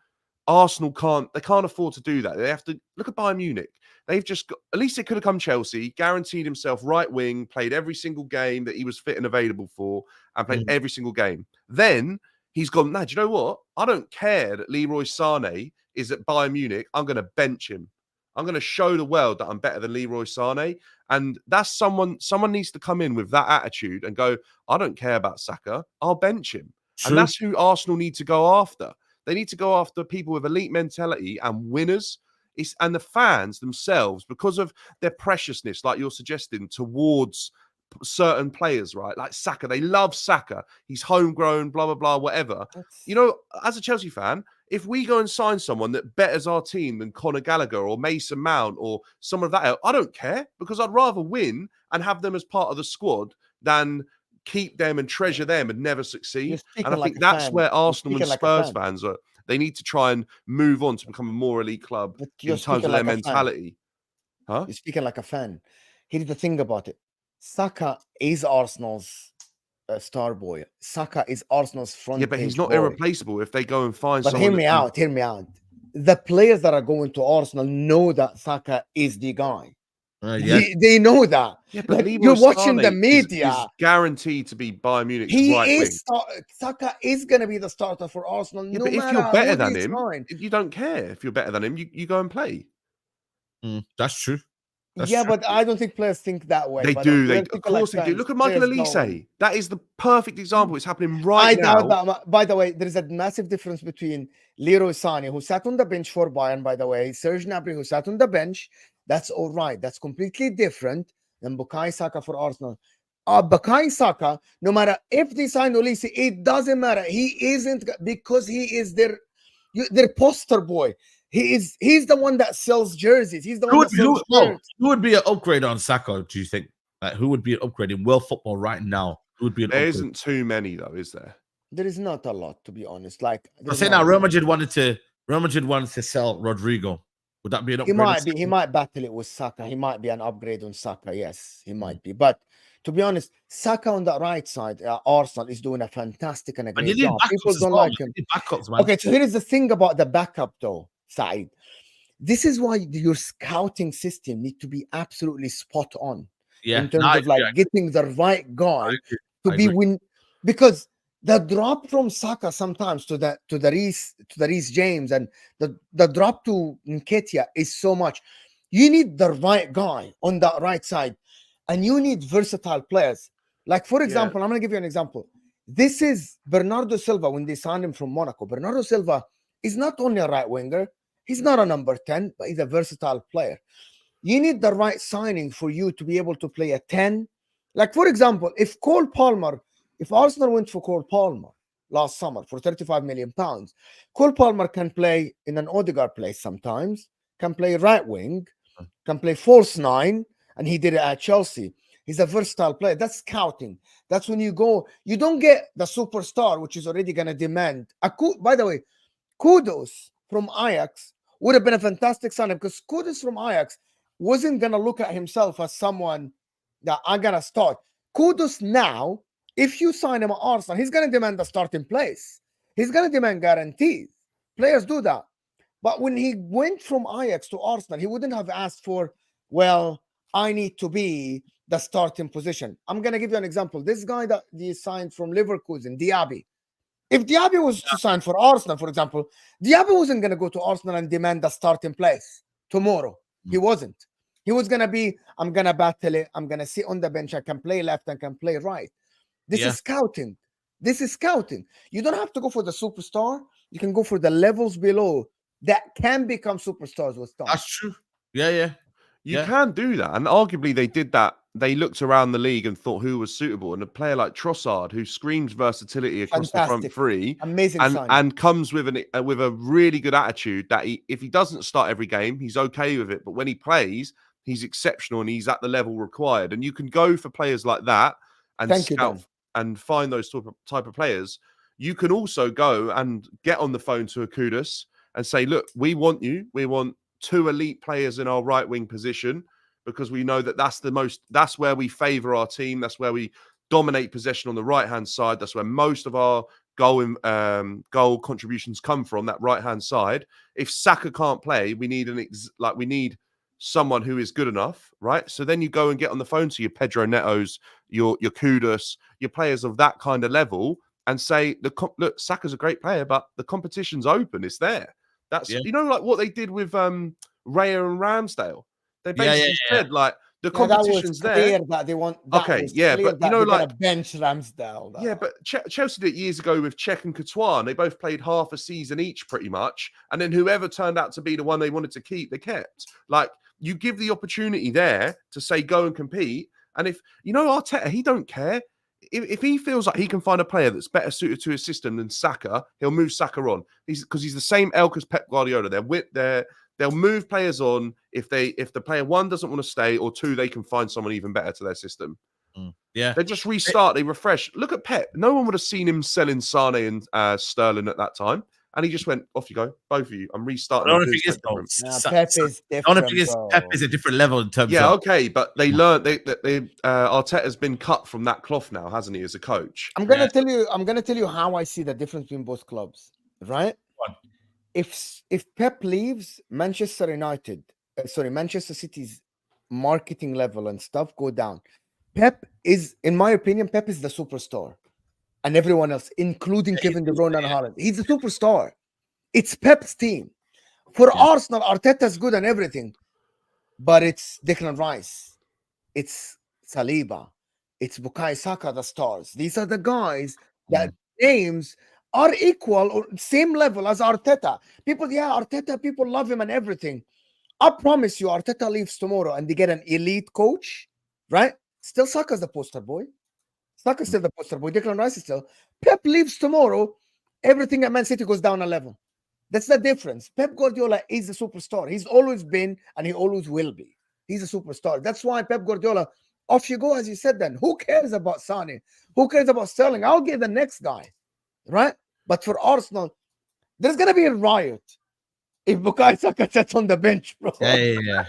S3: Arsenal can't afford to do that. They have to look at Bayern Munich. They've just got, at least it could have come Chelsea, guaranteed himself right wing, played every single game that he was fit and available for, and played every single game. Then he's gone, nah, do you know what? I don't care that Leroy Sané is at Bayern Munich. I'm going to bench him. I'm going to show the world that I'm better than Leroy Sané. And that's someone needs to come in with that attitude and go, I don't care about Saka. I'll bench him. True. And that's who Arsenal need to go after. They need to go after people with elite mentality and winners. And the fans themselves, because of their preciousness, like you're suggesting, towards certain players, right? Like Saka. They love Saka. He's homegrown, blah, blah, blah, whatever. You know, as a Chelsea fan, if we go and sign someone that betters our team than Conor Gallagher or Mason Mount or some of that, I don't care, because I'd rather win and have them as part of the squad than keep them and treasure them and never succeed. And I think that's where Arsenal and Spurs fans are. They need to try and move on to become a more elite club in terms of their mentality. Huh?
S2: You're speaking like a fan. Here's the thing about it. Saka is Arsenal's star boy. Saka is Arsenal's front.
S3: Yeah, but he's not irreplaceable if they go and find someone.
S2: But hear me out. The players that are going to Arsenal know that Saka is the guy. They know that.
S3: Yeah, but
S2: like, you're watching the media.
S3: Is guaranteed to be Bayern Munich.
S2: Saka is going to be the starter for Arsenal.
S3: Yeah, but if you're better than him, you don't care. If you're better than him, you go and play.
S1: That's true.
S2: But I don't think players think that way.
S3: They do. Of course they do. Look at Michael Olise. That is the perfect example. It's happening right now.
S2: By the way, there is a massive difference between Leroy Sané, who sat on the bench for Bayern, by the way, Serge Gnabry, who sat on the bench. That's all right. That's completely different than Bukayo Saka for Arsenal. Bukayo Saka, no matter if they sign Olise, it doesn't matter. He isn't, because he is their poster boy. He's the one that sells jerseys. He's the one that sells shirts.
S1: Who would be an upgrade on Saka, do you think? Who would be an upgrade in world football right now? Who would be an upgrade?
S3: There isn't too many, though, is there?
S2: There is not a lot, to be honest. Like,
S1: I say now, Real Madrid wanted to sell Rodrigo. Would that be an upgrade?
S2: He might battle it with Saka. He might be an upgrade on Saka. Yes, he might be. But to be honest, Saka on the right side, Arsenal is doing a fantastic and a great job. People don't like him. Okay, so here is the thing about the backup, though, Saeed. This is why your scouting system need to be absolutely spot on.
S1: Yeah,
S2: in terms of getting the right guy to be win, because the drop from Saka sometimes to the Reece James and the drop to Nketiah is so much. You need the right guy on that right side, and you need versatile players. Like, for example, I'm going to give you an example. This is Bernardo Silva when they signed him from Monaco. Bernardo Silva is not only a right winger, he's not a number 10, but he's a versatile player. You need the right signing for you to be able to play a 10. Like, for example, if Arsenal went for Cole Palmer last summer for £35 million, Cole Palmer can play in an Odegaard place sometimes. can play right wing, can play false nine, and he did it at Chelsea. He's a versatile player. That's scouting. That's when you go, you don't get the superstar, which is already going to demand. By the way, Kudos from Ajax would have been a fantastic signing, because Kudos from Ajax wasn't going to look at himself as someone that I'm going to start. Kudos now, if you sign him at Arsenal, he's going to demand a starting place. He's going to demand guarantees. Players do that. But when he went from Ajax to Arsenal, he wouldn't have asked for, well, I need to be the starting position. I'm going to give you an example. This guy that he signed from Leverkusen, Diaby. If Diaby was to sign for Arsenal, for example, Diaby wasn't going to go to Arsenal and demand the starting place tomorrow. He wasn't. He was going to be, I'm going to battle it. I'm going to sit on the bench. I can play left. I can play right. This is scouting. This is scouting. You don't have to go for the superstar. You can go for the levels below that can become superstars with time.
S1: That's true. Yeah.
S3: You can do that. And arguably they did that. They looked around the league and thought who was suitable. And a player like Trossard, who screams versatility across the front three,
S2: amazing
S3: and comes with a really good attitude that if he doesn't start every game, he's okay with it. But when he plays, he's exceptional and he's at the level required. And you can go for players like that and scout and find those type of players. You can also go and get on the phone to a Kudus and say, look, we want you. We want 2 elite players in our right wing position, because we know that that's where we favor our team. That's where we dominate possession on the right hand side. That's where most of our goal contributions come from, that right hand side. If Saka can't play, we need we need someone who is good enough, right? So then you go and get on the phone to your Pedro Netos, your Kudus, your players of that kind of level, and say, look, Saka's a great player, but the competition's open. It's there. That's like what they did with Raya and Ramsdale. They basically said like the competition's there.
S2: That they want.
S3: But
S2: bench Ramsdale.
S3: Yeah, but Chelsea did it years ago with Cech and Courtois. And they both played half a season each, pretty much. And then whoever turned out to be the one they wanted to keep, they kept. Like, you give the opportunity there to say go and compete. And if Arteta, he don't care. If he feels like he can find a player that's better suited to his system than Saka, he'll move Saka on. Because he's the same ilk as Pep Guardiola. They'll move players on if the player 1 doesn't want to stay, or 2 they can find someone even better to their system.
S1: Yeah,
S3: they just restart, they refresh. Look at Pep. No one would have seen him selling Sane and Sterling at that time. And he just went, off you go, both of you. I'm restarting.
S1: Pep is different. Pep is a different level in terms of...
S3: okay, but they learned. Arteta's been cut from that cloth now, hasn't he, as a coach?
S2: I'm gonna tell you how I see the difference between both clubs, right? If Pep leaves, Manchester City's marketing level and stuff go down. Pep is, in my opinion, the superstar. And everyone else, including Kevin De Bruyne and Haaland. He's a superstar. It's Pep's team. For Arsenal, Arteta's good and everything. But it's Declan Rice. It's Saliba. It's Bukayo Saka, the stars. These are the guys that names are equal or same level as Arteta. Arteta, people love him and everything. I promise you, Arteta leaves tomorrow and they get an elite coach, right? Still Saka's the poster boy. Saka's still the poster boy. Declan Rice is still. Pep leaves tomorrow. Everything at Man City goes down a level. That's the difference. Pep Guardiola is a superstar. He's always been and he always will be. He's a superstar. That's why Pep Guardiola, off you go, as you said then. Who cares about Sane? Who cares about Sterling? I'll get the next guy. Right? But for Arsenal, there's going to be a riot if Bukayo Saka sits on the bench, bro.
S1: Yeah.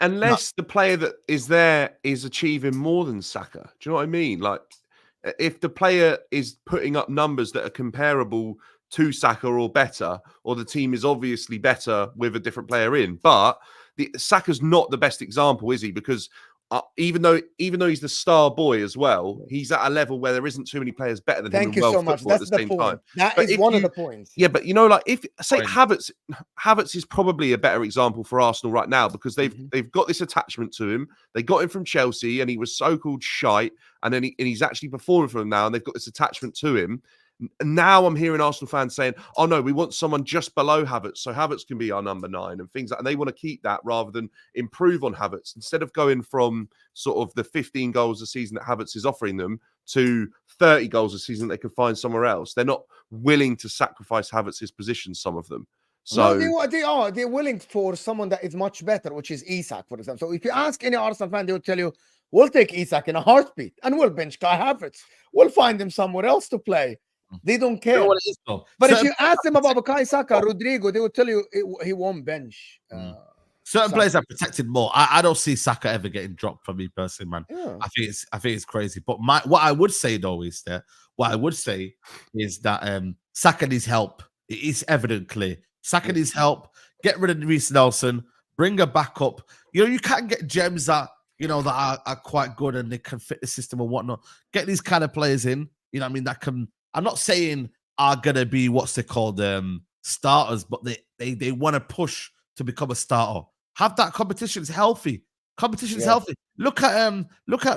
S3: Unless the player that is there is achieving more than Saka. Do you know what I mean? Like, if the player is putting up numbers that are comparable to Saka or better, or the team is obviously better with a different player in. But Saka's not the best example, is he? Because even though he's the star boy as well, he's at a level where there isn't too many players better than him.
S2: Thank you so much. That's the point. That is one of the points.
S3: Yeah, but like if say Havertz is probably a better example for Arsenal right now, because they've got this attachment to him. They got him from Chelsea, and he was so-called shite, and then he's actually performing for them now, and they've got this attachment to him. Now I'm hearing Arsenal fans saying, "Oh no, we want someone just below Havertz, so Havertz can be our number 9," and things like. And they want to keep that rather than improve on Havertz. Instead of going from sort of the 15 goals a season that Havertz is offering them to 30 goals a season they can find somewhere else, they're not willing to sacrifice Havertz's position. Some of them. So
S2: they're willing for someone that is much better, which is Isak, for example. So if you ask any Arsenal fan, they will tell you, we'll take Isak in a heartbeat and we'll bench Kai Havertz. We'll find him somewhere else to play. They don't care.
S1: You know what it is, though?
S2: But if
S1: Certain
S2: you ask them about Bukayo Saka, Rodrigo, they will tell you he won't bench.
S1: Certain
S2: Saka.
S1: players are protected more. I don't see Saka ever getting dropped for me personally, man.
S2: Yeah.
S1: I think it's crazy. But what I would say though is that Saka needs help. It is evident, clear. Saka needs help. Get rid of Reece Nelson. Bring her back up. You know, you can't get gems that that are quite good and they can fit the system and whatnot. Get these kind of players in. You know what I mean? That can. I'm not saying are gonna be what's they called starters, but they want to push to become a starter. Have that competition. It's healthy. Competition is healthy. Look at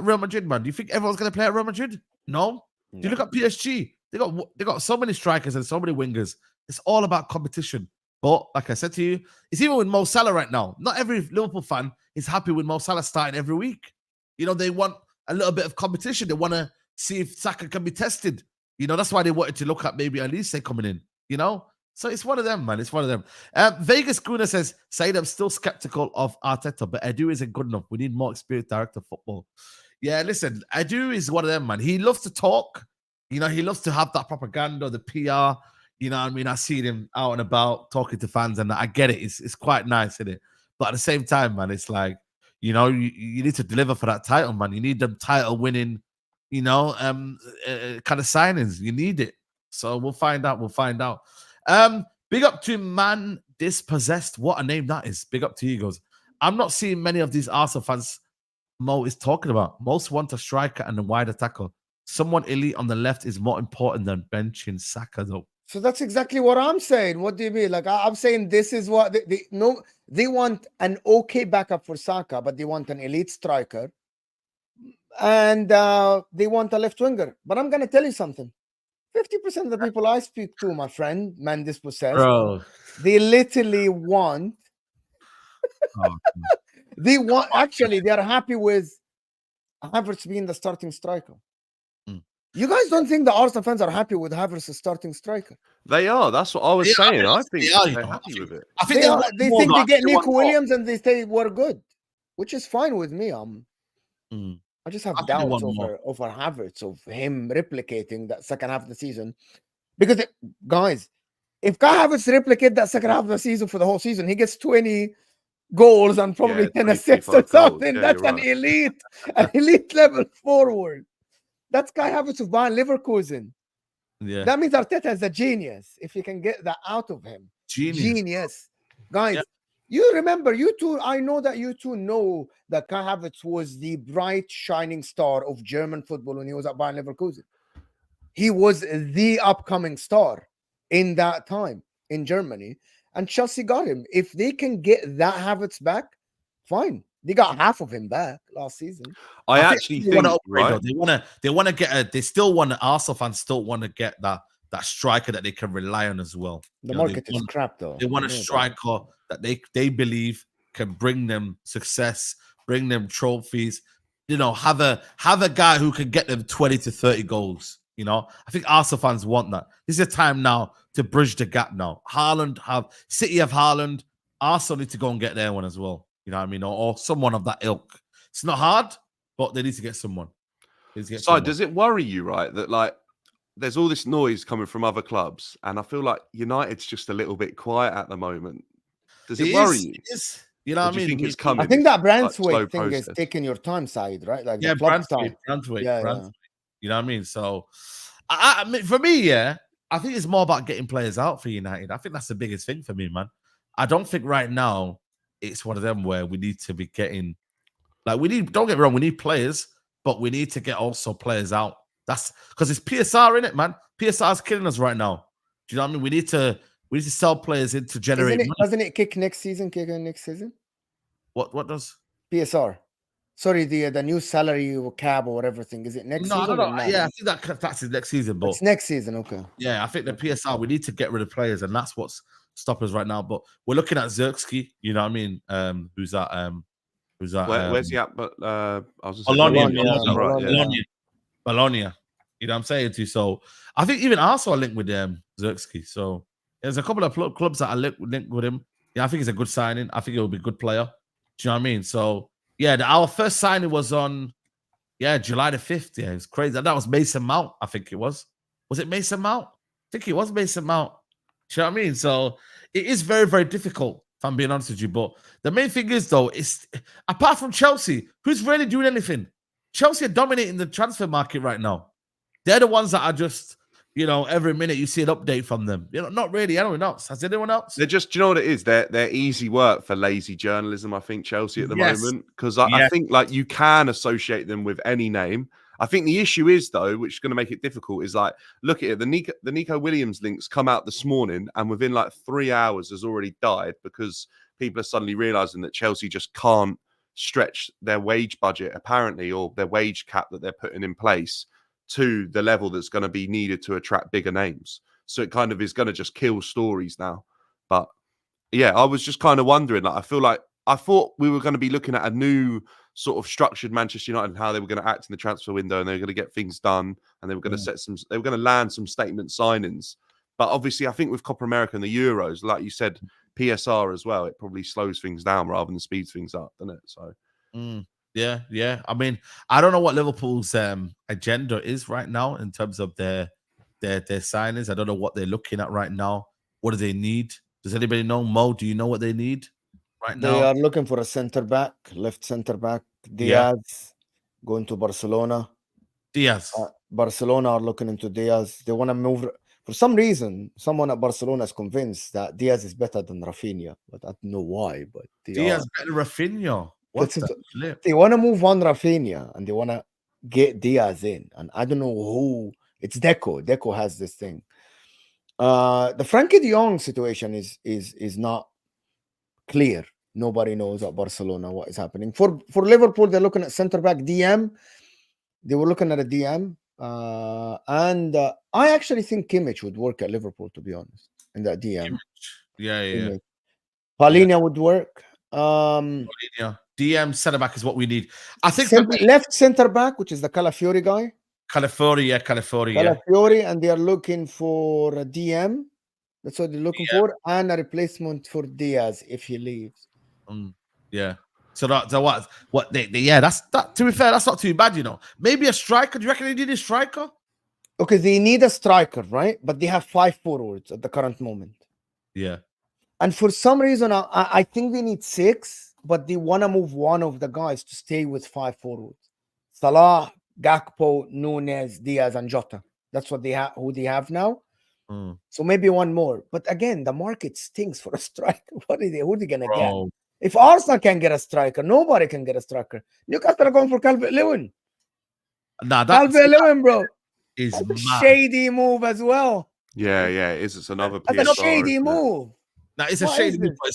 S1: Real Madrid, man. Do you think everyone's gonna play at Real Madrid? No. Do you look at PSG? They got so many strikers and so many wingers. It's all about competition. But like I said to you, it's even with Mo Salah right now. Not every Liverpool fan is happy with Mo Salah starting every week. You know, they want a little bit of competition. They want to see if Saka can be tested. You know, that's why they wanted to look at maybe Olise coming in. You know, so it's one of them, man. It's one of them. Vegas Kuna says, Said, I'm still skeptical of Arteta, but Edu isn't good enough. We need more experienced director of football. Yeah, listen, Edu is one of them, man. He loves to talk. You know, he loves to have that propaganda, the PR. You know what I mean? I see him out and about talking to fans, and I get it. It's quite nice, isn't it? But at the same time, man, it's like, you know, you need to deliver for that title, man. You need them title winning, you know, kind of signings. You need it. So we'll find out. Big up to Man Dispossessed. What a name that is. Big up to you. He goes, I'm not seeing many of these Arsenal fans Mo is talking about. Most want a striker and a wider tackle. Someone elite on the left is more important than benching Saka, though.
S2: So that's exactly what I'm saying. What do you mean? Like I'm saying, this is what they want an okay backup for Saka, but they want an elite striker, and they want a left winger. But I'm gonna tell you something. 50% of the people I speak to, my friend, Man Dispossessed,
S1: Bro,
S2: they literally want. Actually, they are happy with Havertz being the starting striker. You guys don't think the Arsenal fans are happy with Havertz as starting striker?
S3: they are. That's what I was saying. I think they're
S1: know.
S3: happy with it.
S1: I think
S2: They think they get Nico Williams and they say we're good, which is fine with me. I just have doubts over Havertz, of him replicating that second half of the season. Because, guys, if Kai Havertz replicate that second half of the season for the whole season, he gets 20 goals and probably 10 assists or something.
S3: Yeah,
S2: that's an elite level forward. That's Kai Havertz of Bayern Leverkusen.
S1: Yeah.
S2: That means Arteta is a genius if you can get that out of him. Genius. Guys, you remember, you two, I know that you two know that Kai Havertz was the bright, shining star of German football when he was at Bayern Leverkusen. He was the upcoming star in that time in Germany. And Chelsea got him. If they can get that Havertz back, fine. They got half of him back last season.
S3: I actually think
S1: right? They want to get Arsenal fans still want to get that striker that they can rely on as well.
S2: The market is crap though.
S1: They want a striker that they believe can bring them success, bring them trophies. You know, have a guy who can get them 20 to 30 goals. You know, I think Arsenal fans want that. This is a time now to bridge the gap. Now, City have Haaland. Arsenal need to go and get their one as well. You know what I mean? Or someone of that ilk. It's not hard, but they need to get someone.
S3: Does it worry you, right, that like there's all this noise coming from other clubs, and I feel like United's just a little bit quiet at the moment? Does it worry you?
S1: It is. You know what I mean?
S3: Think it's coming?
S2: I think that Branthwaite thing is taking your time side, right? Like
S1: Branthwaite. You know what I mean? So, I mean, for me, I think it's more about getting players out for United. I think that's the biggest thing for me, man. I don't think right now it's one of them where we need to be getting, don't get me wrong, we need players, but we need to get also players out. That's because it's PSR in it, man. PSR is killing us right now. Do you know what I mean? We need to sell players in to generate money.
S2: Doesn't it kick next season?
S1: What does?
S2: PSR. Sorry, the new salary cap or whatever thing. Is it next season?
S1: I don't know. Yeah, I think that's next season. But
S2: it's next season, okay.
S1: Yeah, I think the PSR, we need to get rid of players, and that's what's stopping us right now. But we're looking at Zirkzee, you know what I mean? Who's that?
S3: Where's he at? But I was
S1: Bologna. You know what I'm saying to you? So I think even Arsenal are linked with Zirkzee. So There's a couple of clubs that are linked with him. Yeah, I think he's a good signing. I think he'll be a good player. Do you know what I mean? So yeah, our first signing was on July the 5th. Yeah, it's crazy. And that was Mason Mount. I think it was. Was it Mason Mount? I think it was Mason Mount. Do you know what I mean? So it is very, very difficult, if I'm being honest with you. But the main thing is, though, is apart from Chelsea, who's really doing anything? Chelsea are dominating the transfer market right now. They're the ones that are just, every minute you see an update from them. Not really. Anyone else? Has anyone else?
S3: They're just, do you know what it is? They're easy work for lazy journalism, I think, Chelsea at the moment. Because I think like you can associate them with any name. I think the issue is, though, which is going to make it difficult, is like, look at it. The Nico Williams links come out this morning, and within like 3 hours has already died because people are suddenly realizing that Chelsea just can't stretch their wage budget, apparently, or their wage cap that they're putting in place to the level that's going to be needed to attract bigger names. So it kind of is going to just kill stories now. But yeah, I was just kind of wondering, like, I thought we were going to be looking at a new sort of structured Manchester United and how they were going to act in the transfer window, and they were going to get things done, and they were going to they were going to land some statement signings. But obviously, I think with Copa America and the Euros, like you said, PSR as well, it probably slows things down rather than speeds things up, doesn't it? So
S1: yeah. I mean, I don't know what Liverpool's agenda is right now in terms of their signings. I don't know what they're looking at right now. What do they need? Does anybody know? Mo, do you know what they need right now?
S2: They are looking for a center back, left center back. Diaz going to Barcelona.
S1: Diaz.
S2: Barcelona are looking into Diaz. They want to move. For some reason, someone at Barcelona is convinced that Diaz is better than Rafinha, but I don't know why. But
S1: Diaz better than Rafinha.
S2: They want to move on Rafinha and they want to get Diaz in. And I don't know who. It's Deco. Deco has this thing. The Frankie de Jong situation is not clear. Nobody knows at Barcelona what is happening. For Liverpool, they're looking at center back DM. They were looking at a DM. And I actually think Kimmich would work at Liverpool, to be honest, in that DM.
S1: Yeah.
S2: Palhinha would work.
S1: DM center back is what we need. I think
S2: left center back, which is the Calafiori guy.
S1: Calafiori,
S2: and they are looking for a DM. That's what they're looking for, and a replacement for Diaz if he leaves.
S1: Yeah. So what they that's that. To be fair, that's not too bad, Maybe a striker. Do you reckon they need a striker?
S2: Okay, they need a striker, right? But they have 5 forwards at the current moment.
S1: Yeah.
S2: And for some reason, I think they need 6, but they want to move one of the guys to stay with 5 forwards. Salah, Gakpo, Nunez, Diaz, and Jota. That's what who they have now. So maybe one more. But again, the market stinks for a striker. Who are they gonna get? If Arsenal can get a striker, nobody can get a striker. Newcastle are going for Calvert-Lewin. Calvert-Lewin, bro.
S1: Is
S2: a shady move as well.
S3: Yeah, it is. It's another PSR,
S2: That's a shady move.
S1: Now it's a shady move, but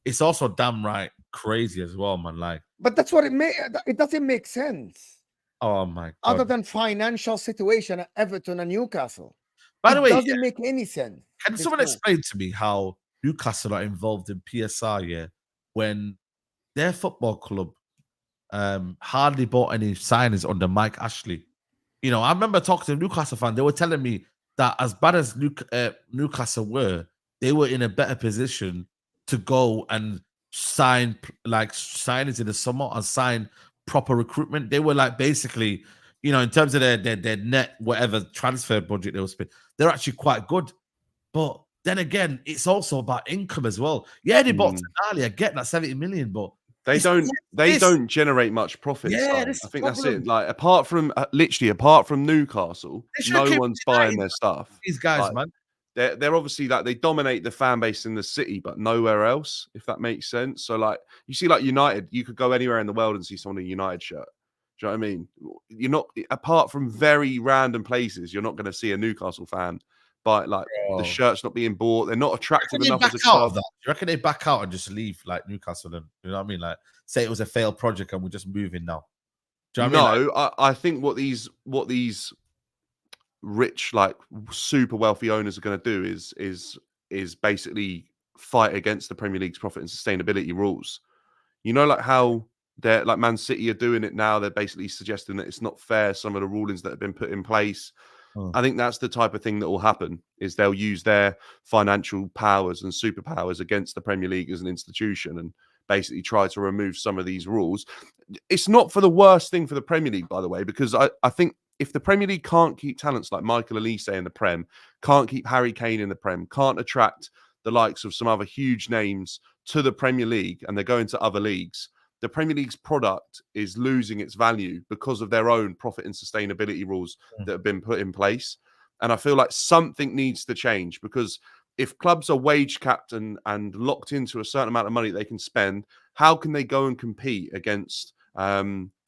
S1: it's also damn right crazy as well, man. Like,
S2: but that's what it doesn't make sense.
S1: Oh my God.
S2: Other than financial situation at Everton and Newcastle.
S1: By the way,
S2: it doesn't make any sense.
S1: Can someone explain to me how Newcastle are involved in PSR when their football club hardly bought any signings under Mike Ashley? I remember talking to a Newcastle fan. They were telling me that as bad as Newcastle were, they were in a better position to go and sign signings in the summer and sign proper recruitment. They were like basically, in terms of their net whatever transfer budget they were spending, they're actually quite good. But then again, it's also about income as well. Yeah, they bought Tonali. I get that 70 million, but
S3: they don't generate much profit. I think that's it. Like apart from Newcastle, no one's buying their stuff.
S1: These guys, man.
S3: They're obviously like they dominate the fan base in the city, but nowhere else, if that makes sense. So like you see, like United, you could go anywhere in the world and see someone in a United shirt. Do you know what I mean? You're not, apart from very random places, you're not going to see a Newcastle fan buy the shirt's not being bought. They're not attractive enough as a club.
S1: Do you reckon they back out and just leave like Newcastle? And you know what I mean? Like say it was a failed project and we're just moving now. Do you know what I mean?
S3: I think what these rich, like super wealthy owners are going to do is basically fight against the Premier League's profit and sustainability rules. Like how they're like Man City are doing it now. They're basically suggesting that it's not fair, some of the rulings that have been put in place. I think that's the type of thing that will happen, is they'll use their financial powers and superpowers against the Premier League as an institution and basically try to remove some of these rules. It's not for the worst thing for the Premier League, by the way, because I think if the Premier League can't keep talents like Michael Olise in the Prem, can't keep Harry Kane in the Prem, can't attract the likes of some other huge names to the Premier League, and they're going to other leagues, the Premier League's product is losing its value because of their own profit and sustainability rules that have been put in place. And I feel like something needs to change, because if clubs are wage capped and locked into a certain amount of money they can spend, how can they go and compete against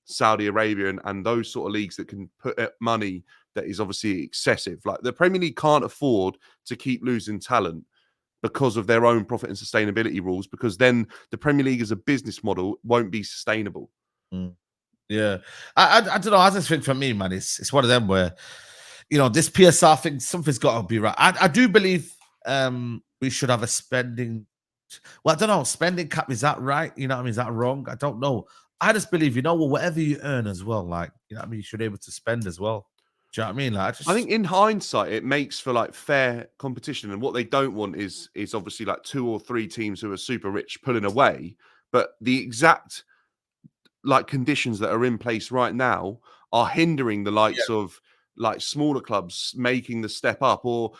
S3: Saudi Arabia and those sort of leagues that can put money that is obviously excessive? Like, the Premier League can't afford to keep losing talent because of their own profit and sustainability rules, because then the Premier League as a business model won't be sustainable.
S1: Yeah, I don't know. I just think for me, man, it's one of them where, you know, this PSR thing, something's got to be right. I do believe we should have a spending. Well, I don't know. Spending cap, is that right? You know what I mean? Is that wrong? I don't know. I just believe, you know, well, whatever you earn as well, like, you know what I mean, you should be able to spend as well. Do you know what I mean? Like,
S3: I think in hindsight, it makes for like fair competition. And what they don't want is obviously like 2 or 3 teams who are super rich pulling away. But the exact like conditions that are in place right now are hindering the likes of like smaller clubs making the step up, or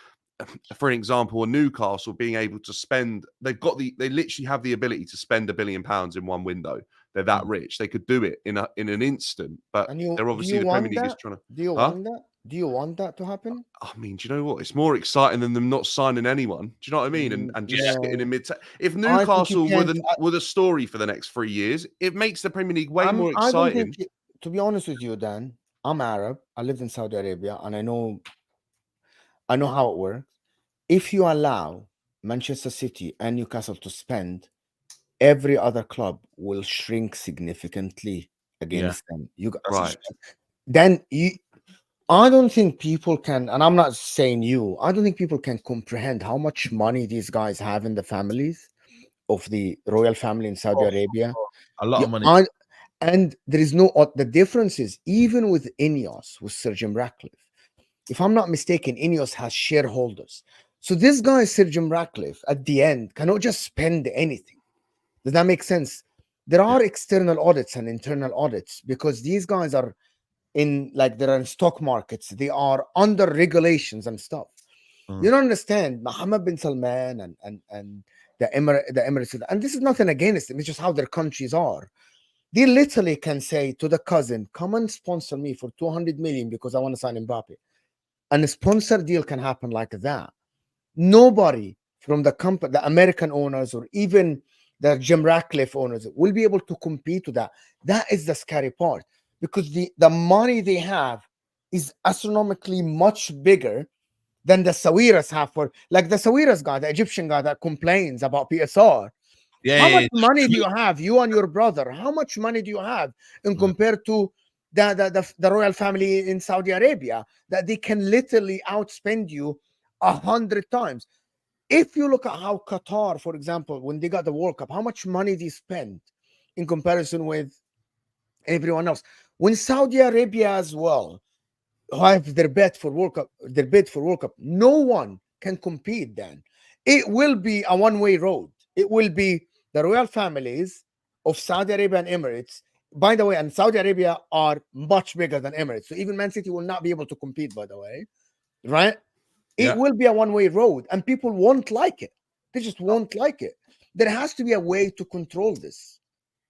S3: for example, a Newcastle being able to spend. They literally have the ability to spend £1 billion in one window. They're that rich. They could do it in an instant. But they're obviously, the Premier League is trying to.
S2: Do you want that? Do you want that to happen?
S3: I mean, do you know what? It's more exciting than them not signing anyone. Do you know what I mean? And just sitting in mid. If Newcastle were the story for the next 3 years, it makes the Premier League way more exciting.
S2: To be honest with you, Dan, I'm Arab. I lived in Saudi Arabia, and I know how it works. If you allow Manchester City and Newcastle to spend, every other club will shrink significantly against them. Then I don't think people can, and I'm not saying you, I don't think people can comprehend how much money these guys have in the families of the royal family in Saudi Arabia.
S1: A lot of money.
S2: And there is the difference is, even with Ineos, with Sir Jim Ratcliffe, if I'm not mistaken, Ineos has shareholders. So this guy, Sir Jim Ratcliffe, at the end, cannot just spend anything. Does that make sense? There are external audits and internal audits, because these guys are they're in stock markets. They are under regulations and stuff. You don't understand. Mohammed bin Salman and the Emirates, and this is nothing against them. It's just how their countries are. They literally can say to the cousin, "Come and sponsor me for 200 million because I want to sign Mbappe." And a sponsor deal can happen like that. Nobody from the company, the American owners, or even the Jim Ratcliffe owners, will be able to compete with that. That is the scary part, because the money they have is astronomically much bigger than the Sawiras have. For like the Sawiras guy, the Egyptian guy that complains about PSR. How much money do you have, you and your brother? How much money do you have in compared to the royal family in Saudi Arabia, that they can literally outspend you 100 times? If you look at how Qatar, for example, when they got the World Cup, how much money they spent in comparison with everyone else. When Saudi Arabia as well have their bid for World Cup, no one can compete then. It will be a one-way road. It will be the royal families of Saudi Arabia and Emirates. By the way, and Saudi Arabia are much bigger than Emirates. So even Man City will not be able to compete, by the way. Right? It will be a one-way road, and people won't like it. They just won't like it. There has to be a way to control this,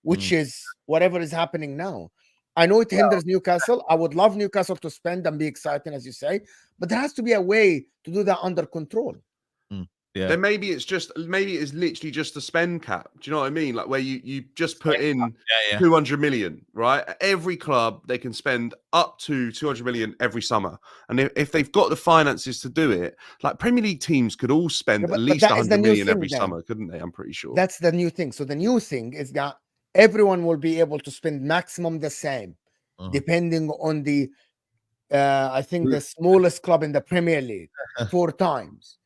S2: which is whatever is happening now. I know it hinders Newcastle. I would love Newcastle to spend and be exciting, as you say, but there has to be a way to do that under control.
S3: Then maybe it's literally just a spend cap. Do you know what I mean? Like, where you just put in 200 million, right? Every club, they can spend up to 200 million every summer. And if they've got the finances to do it, like Premier League teams could all spend at least 100 million every summer, couldn't they? I'm pretty sure.
S2: That's the new thing. So the new thing is that everyone will be able to spend maximum the same, depending on the, I think the smallest club in the Premier League, 4 times.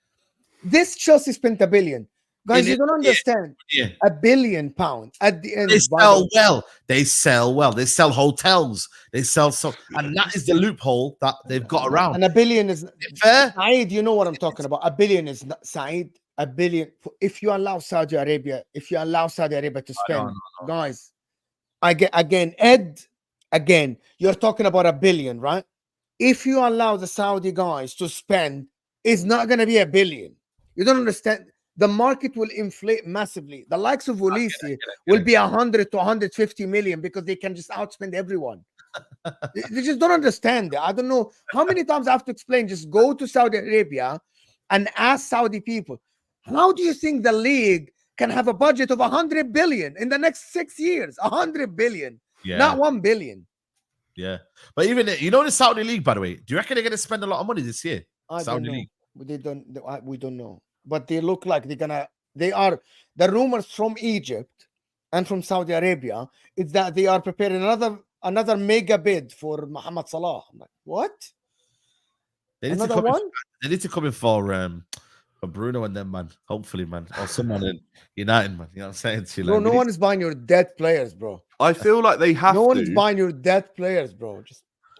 S2: This Chelsea spent $1 billion. Guys, you don't understand.
S1: Yeah.
S2: £1 billion at the end.
S1: They sell well. They sell well. They sell hotels. They sell so, and that is the loophole that they've got around.
S2: And $1 billion is
S1: fair.
S2: Saeed, you know what I'm talking about. $1 billion is not Saeed. $1 billion. If you allow Saudi Arabia to spend, guys, again, you're talking about $1 billion, right? If you allow the Saudi guys to spend, it's not going to be $1 billion. You don't understand. The market will inflate massively. The likes of Olise will be 100 to 150 million because they can just outspend everyone. They just don't understand it. I don't know how many times I have to explain. Just go to Saudi Arabia and ask Saudi people, how do you think the league can have a budget of 100 billion in the next 6 years? 100 billion, not 1 billion.
S1: Yeah, but even you know the Saudi league, by the way, do you reckon they're going to spend a lot of money this year? Saudi league,
S2: we don't know, but they look like they are. The rumors from Egypt and from Saudi Arabia is that they are preparing another mega bid for Mohamed Salah. I'm like, what? Another one?
S1: They need to come in for Bruno and them, man. Hopefully, man, or someone in United, man. You know what I'm saying to you?
S2: Bro, no one is buying your dead players, bro.
S3: I feel like they have to.
S2: No one is buying your dead players, bro.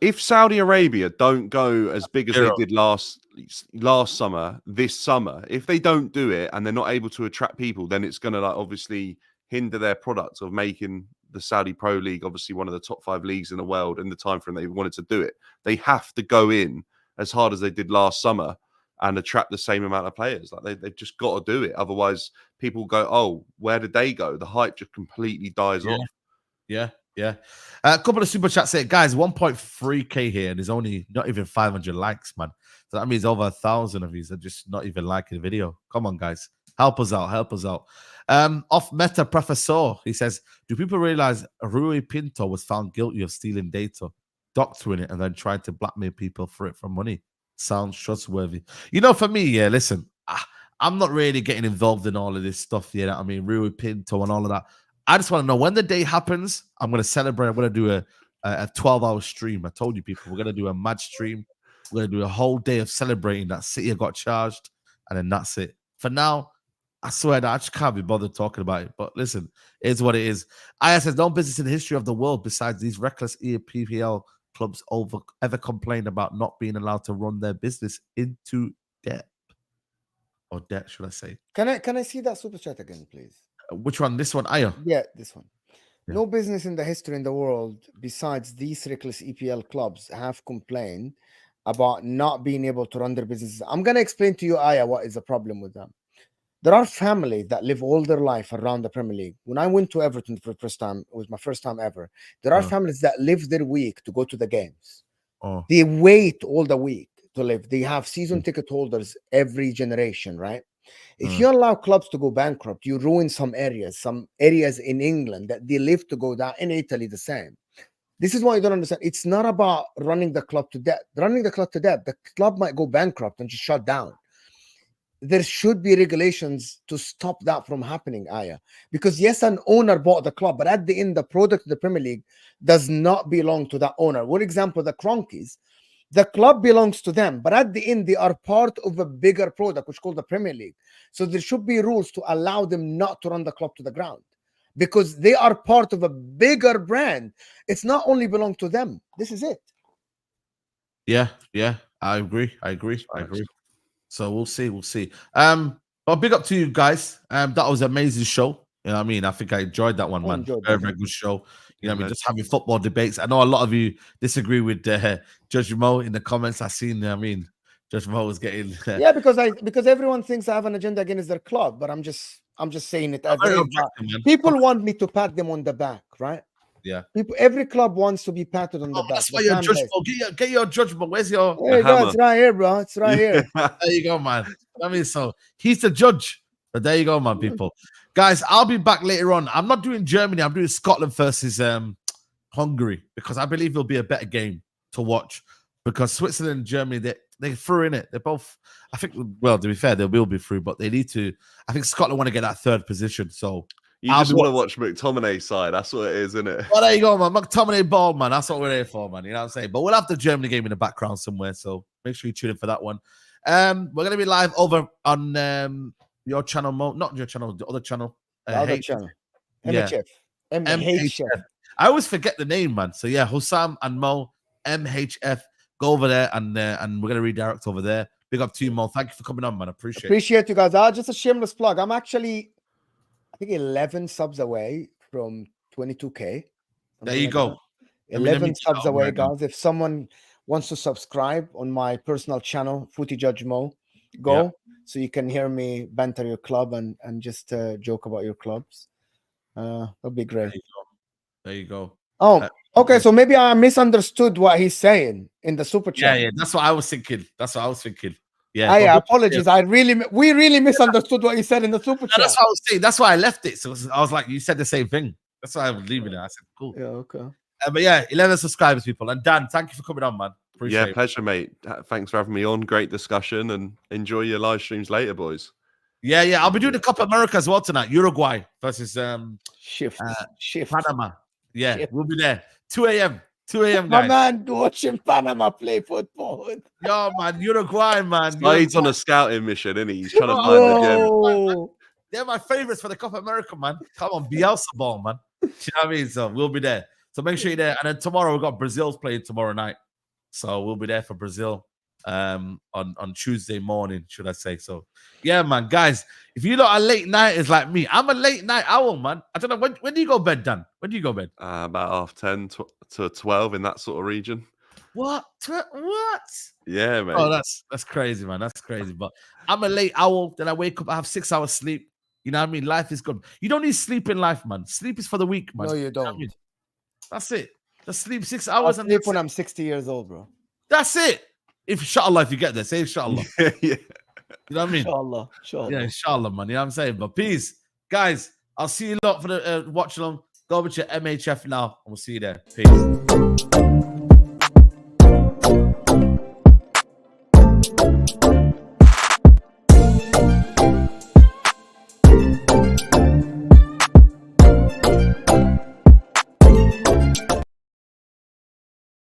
S3: If Saudi Arabia don't go as big as they did last summer, this summer, if they don't do it and they're not able to attract people, then it's going to obviously hinder their product of making the Saudi Pro League obviously one of the top 5 leagues in the world in the time frame they wanted to do it. They have to go in as hard as they did last summer and attract the same amount of players. They've just got to do it. Otherwise, people go, oh, where did they go? The hype just completely dies off.
S1: Yeah. A couple of super chats say, guys, 1.3k here, and there's only not even 500 likes, man. So that means over 1,000 of you are just not even liking the video. Come on, guys, help us out. Off Meta Professor, he says, do people realize Rui Pinto was found guilty of stealing data, doctoring it, and then trying to blackmail people for it for money? Sounds trustworthy. You know, for me, yeah, listen, I'm not really getting involved in all of this stuff. You know what I mean? Rui Pinto and all of that. I just want to know when the day happens. I'm going to celebrate. I'm going to do a 12-hour stream. I told you people, we're going to do a mad stream. We're going to do a whole day of celebrating that City got charged, and then that's it. For now, I swear that I just can't be bothered talking about it. But listen, it is what it is. Aya says, no business in the history of the world besides these reckless EPPL clubs ever complained about not being allowed to run their business into debt. Or debt, should I say.
S2: Can I see that super chat again, please?
S1: Which one? This one, Aya?
S2: Yeah, this one.
S1: Yeah.
S2: No business in the history in the world besides these reckless EPL clubs have complained about not being able to run their businesses. I'm going to explain to you, Aya, what is the problem with them. There are families that live all their life around the Premier League. When I went to Everton for the first time, it was my first time ever. There are families that live their week to go to the games. They wait all the week to live. They have season ticket holders every generation, right? If you allow clubs to go bankrupt, you ruin some areas in England that they live to go down. In Italy, the same. This is why you don't understand. It's not about running the club to debt. Running the club to debt, the club might go bankrupt and just shut down. There should be regulations to stop that from happening, Aya. Because yes, an owner bought the club, but at the end, the product of the Premier League does not belong to that owner. For example, the Cronkies, the club belongs to them, but at the end, they are part of a bigger product, which is called the Premier League. So there should be rules to allow them not to run the club to the ground because they are part of a bigger brand. It's not only belong to them. This is it.
S1: Yeah, I agree. So we'll see. But big up to you guys. That was an amazing show. You know what I mean? I think I enjoyed that one, man. Very good show. You know what I mean? Just having football debates. I know a lot of you disagree with Judge Mo in the comments. I seen, I mean, Judge Mo was getting
S2: yeah, because everyone thinks I have an agenda against their club, but I'm just saying it as people want me to pat them on the back, right?
S1: Yeah.
S2: Every club wants to be patted on the back.
S1: That's why your judgment. Get your judgment. Where's your
S2: there you go, it's right here, bro. It's right here.
S1: There you go, man. I mean, so he's the judge. But there you go, man, people. Guys, I'll be back later on. I'm not doing Germany. I'm doing Scotland versus Hungary because I believe it'll be a better game to watch because Switzerland and Germany, they threw in it. They're both, I think, well, to be fair, they will be through, but they need to. I think Scotland want to get that third position. So
S3: you just want to watch McTominay's side. That's what it is, isn't it?
S1: Well, there you go, man. McTominay ball, man. That's what we're here for, man. You know what I'm saying? But we'll have the Germany game in the background somewhere. So make sure you tune in for that one. We're going to be live over on Your channel, Mo, not your channel, the other channel.
S2: The other
S1: H-
S2: channel.
S1: yeah.
S2: MHF. MHF.
S1: I always forget the name, man. So yeah, Hussam and Mo, MHF. Go over there and we're gonna redirect over there. Big up to you, Mo. Thank you for coming on, man.
S2: Appreciate you guys. Just a shameless plug. I'm actually, I think 11 subs away from 22K.
S1: There you go.
S2: 11 subs away, guys. If someone wants to subscribe on my personal channel, Footy Judge Mo, go so you can hear me banter your club and just joke about your clubs. That'll be great.
S1: There you go.
S2: Oh, okay. So maybe I misunderstood what he's saying in the super chat.
S1: Yeah. That's what I was thinking. Yeah.
S2: Apologies. We really misunderstood what he said in the super chat.
S1: That's what I was saying. That's why I left it. So I was like, you said the same thing. That's why I was leaving it. I said, cool.
S2: Yeah, okay.
S1: But yeah, 11 subscribers, people. And Dan, thank you for coming on, man. Appreciate it.
S3: Pleasure, mate. Thanks for having me on. Great discussion, and enjoy your live streams later, boys.
S1: Yeah. I'll be doing the Copa America as well tonight. Uruguay versus
S2: Shift.
S1: Panama. Yeah, Shift. We'll be there. 2 a.m. 2 a.m.
S2: My man watching Panama play football.
S1: Yo, man, Uruguay, man.
S3: He's on a scouting mission, isn't he? He's trying to find the gem.
S1: They're my favorites for the Copa America, man. Come on, Bielsa ball, man. You know what I mean? So we'll be there. So make sure you're there. And then tomorrow we've got Brazil's playing tomorrow night. So we'll be there for Brazil on Tuesday morning, should I say. So yeah, man, guys, if you're not a late nighters like me, I'm a late night owl, man. I don't know, when do you go to bed, Dan? When do you go to bed?
S3: About 10 to 12 in that sort of region.
S1: What?
S3: Yeah, man.
S1: Oh, that's crazy, man. That's crazy. But I'm a late owl. Then I wake up, I have 6 hours sleep. You know what I mean? Life is good. You don't need sleep in life, man. Sleep is for the weak, man.
S2: No, you don't.
S1: You know what I mean? That's it. Just sleep 6 hours.
S2: I'll sleep when I'm 60 years old, bro.
S1: That's it. Inshallah, if you get there, say inshallah.
S3: Yeah.
S1: You know what I mean?
S2: Inshallah.
S1: Yeah, inshallah, man. You know what I'm saying? But peace. Guys, I'll see you lot for the watch along. Go over to MHF now, and we'll see you there. Peace.